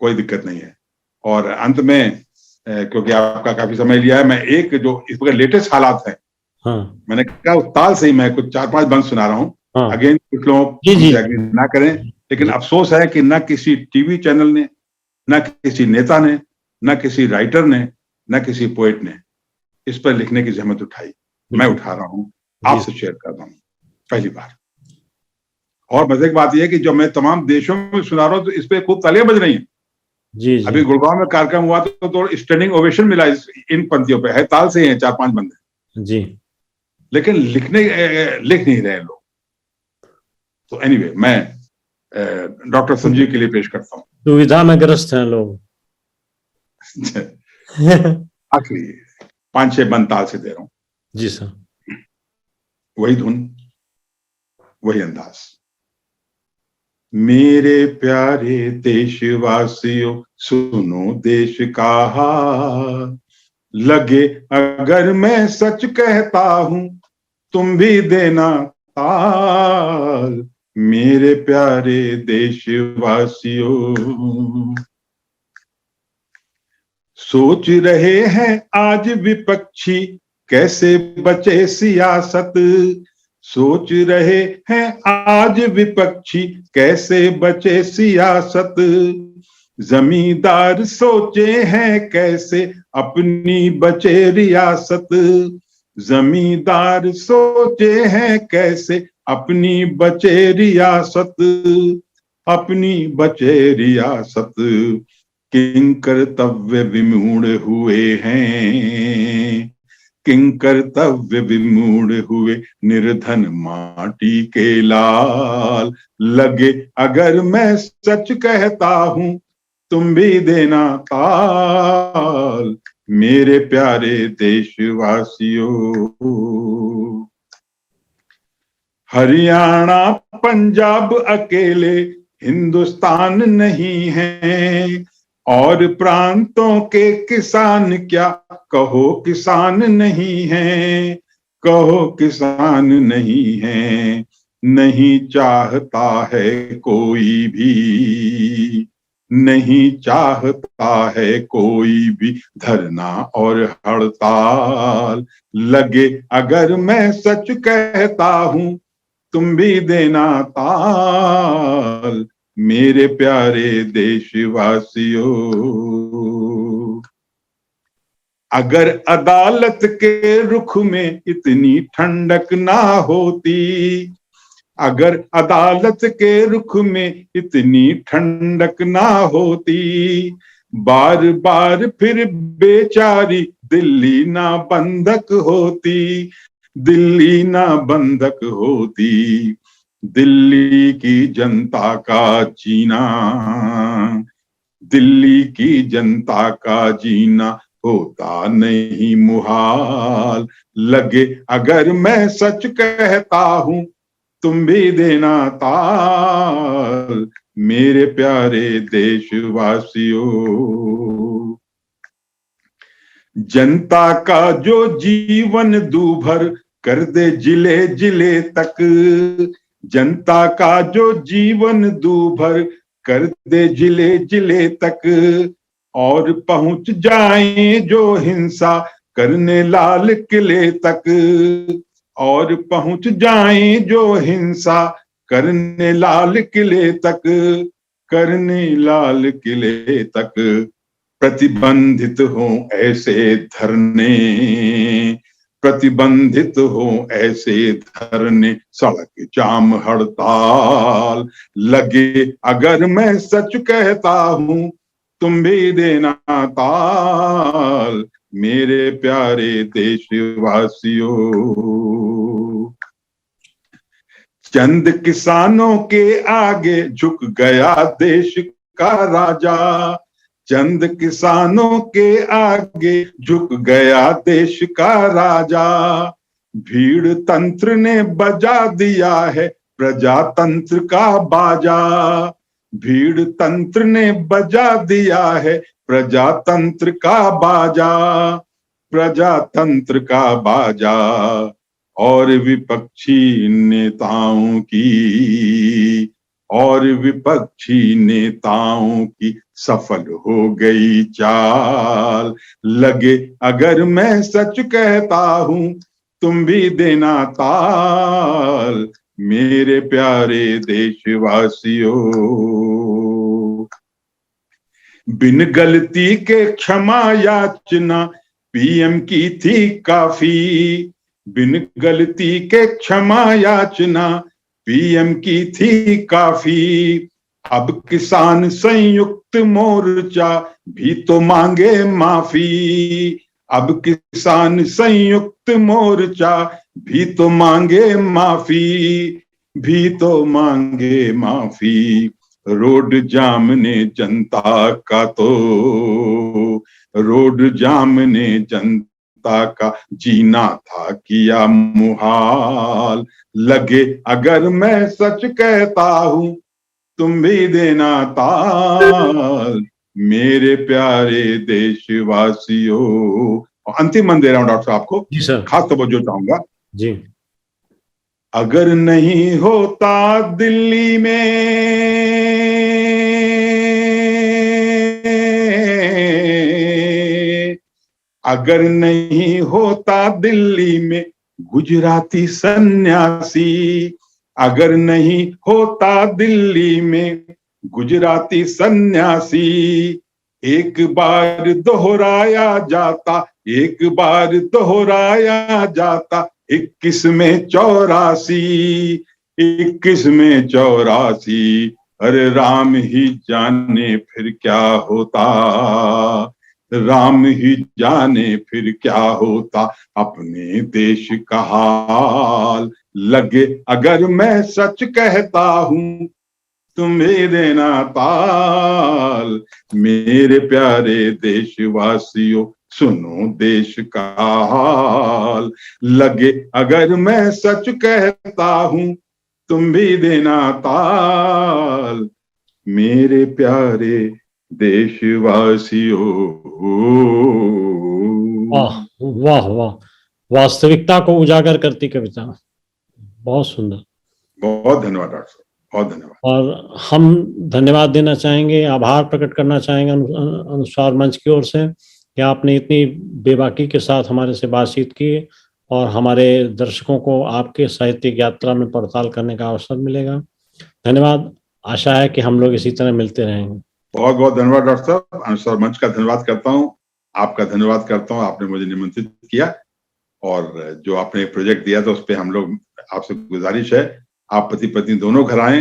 कोई दिक्कत नहीं है। और अंत में, क्योंकि आपका काफी समय लिया है, मैं एक जो इस वक्त लेटेस्ट हालात है, मैंने कहा ताल से ही मैं कुछ 4-5 बंद सुना रहा हूँ। अगेन कुछ लोग ना करें, लेकिन अफसोस है कि न किसी टीवी चैनल ने, न किसी नेता ने, न किसी राइटर ने, न किसी पोएट ने इस पर लिखने की जहमत उठाई। मैं उठा रहा हूँ, आपसे शेयर कर रहा हूँ पहली बार। और मजे की बात यह है कि जब मैं तमाम देशों में सुना रहा हूँ तो इस पे खूब तालियां बज रही हैं। जी। अभी गुड़गांव में कार्यक्रम हुआ तो स्टैंडिंग ओवेशन मिला इन पंक्तियों पे, है ताल से हैं 4-5 बंदे जी, लेकिन लिख नहीं रहे लोग। तो एनीवे, मैं डॉक्टर संजीव के लिए पेश करता हूँ। दुविधा में ग्रस्त हैं लोग। आखिरी 5-6 बंद ताल से दे रहा हूँ। जी सर। वही धुन, वही अंदाज। मेरे प्यारे देशवासियों, सुनो देश का हाल, लगे अगर मैं सच कहता हूं, तुम भी देना ताल। मेरे प्यारे देशवासियों, सोच रहे हैं आज विपक्षी कैसे बचे सियासत, सोच रहे हैं आज विपक्षी कैसे बचे सियासत, जमींदार सोचे हैं कैसे अपनी बचे रियासत, जमींदार सोचे हैं कैसे अपनी बचे रियासत, अपनी बचे रियासत। किंकर्तव्य विमूढ़ हुए हैं, किंकर्तव्य विमूढ़ हुए निर्धन माटी के लाल, लगे अगर मैं सच कहता हूं, तुम भी देना ताल। मेरे प्यारे देशवासियों, हरियाणा पंजाब अकेले हिंदुस्तान नहीं है, और प्रांतों के किसान क्या कहो किसान नहीं है, कहो किसान नहीं है। नहीं चाहता है कोई भी, नहीं चाहता है कोई भी धरना और हड़ताल, लगे अगर मैं सच कहता हूं, तुम भी देना ताल। मेरे प्यारे देशवासियों, अगर अदालत के रुख में इतनी ठंडक ना होती, अगर अदालत के रुख में इतनी ठंडक ना होती, बार बार फिर बेचारी दिल्ली ना बंधक होती, दिल्ली ना बंधक होती। दिल्ली की जनता का जीना, दिल्ली की जनता का जीना होता नहीं मुहाल, लगे अगर मैं सच कहता हूं, तुम भी देना ताल। मेरे प्यारे देशवासियों, जनता का जो जीवन दूभर कर दे जिले जिले तक, जनता का जो जीवन दूभर कर दे जिले जिले तक, और पहुंच जाए जो हिंसा करने लाल किले तक, और पहुंच जाए जो हिंसा करने लाल किले तक, करने लाल किले तक। प्रतिबंधित हो ऐसे धरने, प्रतिबंधित हो ऐसे धरने, सड़क जाम हड़ताल लगे अगर मैं सच कहता हूं, तुम भी देना ताल मेरे प्यारे देशवासियों। चंद किसानों के आगे झुक गया देश का राजा, चंद किसानों के आगे झुक गया देश का राजा। भीड़ तंत्र ने बजा दिया है प्रजातंत्र का बाजा, भीड़ तंत्र ने बजा दिया है प्रजातंत्र का बाजा, प्रजातंत्र का बाजा। और विपक्षी नेताओं की, और विपक्षी नेताओं की सफल हो गई चाल, लगे अगर मैं सच कहता हूं, तुम भी देना ताल मेरे प्यारे देशवासियों। बिन गलती के क्षमा याचना पीएम की थी काफी, बिन गलती के क्षमा याचना पीएम की थी काफी। अब किसान संयुक्त मोर्चा भी तो मांगे माफी, अब किसान संयुक्त मोर्चा भी तो मांगे माफी, भी तो मांगे माफी। रोड जाम ने जनता का तो, रोड जाम ने जनता का जीना था किया मुहाल, लगे अगर मैं सच कहता हूं, तुम भी देना ताल मेरे प्यारे देशवासियों। अंतिम मन दे रहा हूं डॉक्टर साहब को, जी सर, खास तवज्जो चाहूंगा। जी। अगर नहीं होता दिल्ली में, अगर नहीं होता दिल्ली में गुजराती सन्यासी, अगर नहीं होता दिल्ली में गुजराती सन्यासी, एक बार दोहराया जाता, एक बार दोहराया जाता 21 में 84, 21 में 84। अरे राम ही जाने फिर क्या होता, राम ही जाने फिर क्या होता अपने देश का हाल, लगे अगर मैं सच कहता हूं, तुम्हें देना ताल मेरे प्यारे देशवासियों। सुनो देश का हाल, लगे अगर मैं सच कहता हूं, तुम भी देना ताल मेरे प्यारे देशवासियों। वाह वाह वाह, वास्तविकता को उजागर करती कविता, बहुत सुंदर। बहुत धन्यवाद डॉक्टर साहब, बहुत धन्यवाद। और हम धन्यवाद देना चाहेंगे, आभार प्रकट करना चाहेंगे अनुस्वार मंच की ओर से कि आपने इतनी बेबाकी के साथ हमारे से बातचीत की और हमारे दर्शकों को आपके साहित्यिक यात्रा में पड़ताल करने का अवसर मिलेगा। धन्यवाद, आशा है कि हम लोग इसी तरह मिलते रहेंगे। बहुत बहुत धन्यवाद डॉक्टर साहब, अनुस्वार मंच का धन्यवाद करता हूँ, आपका धन्यवाद करता हूँ, आपने मुझे निमंत्रित किया और जो आपने प्रोजेक्ट दिया था उस पर हम लोग, आपसे गुजारिश है आप पति पत्नी दोनों घर आए।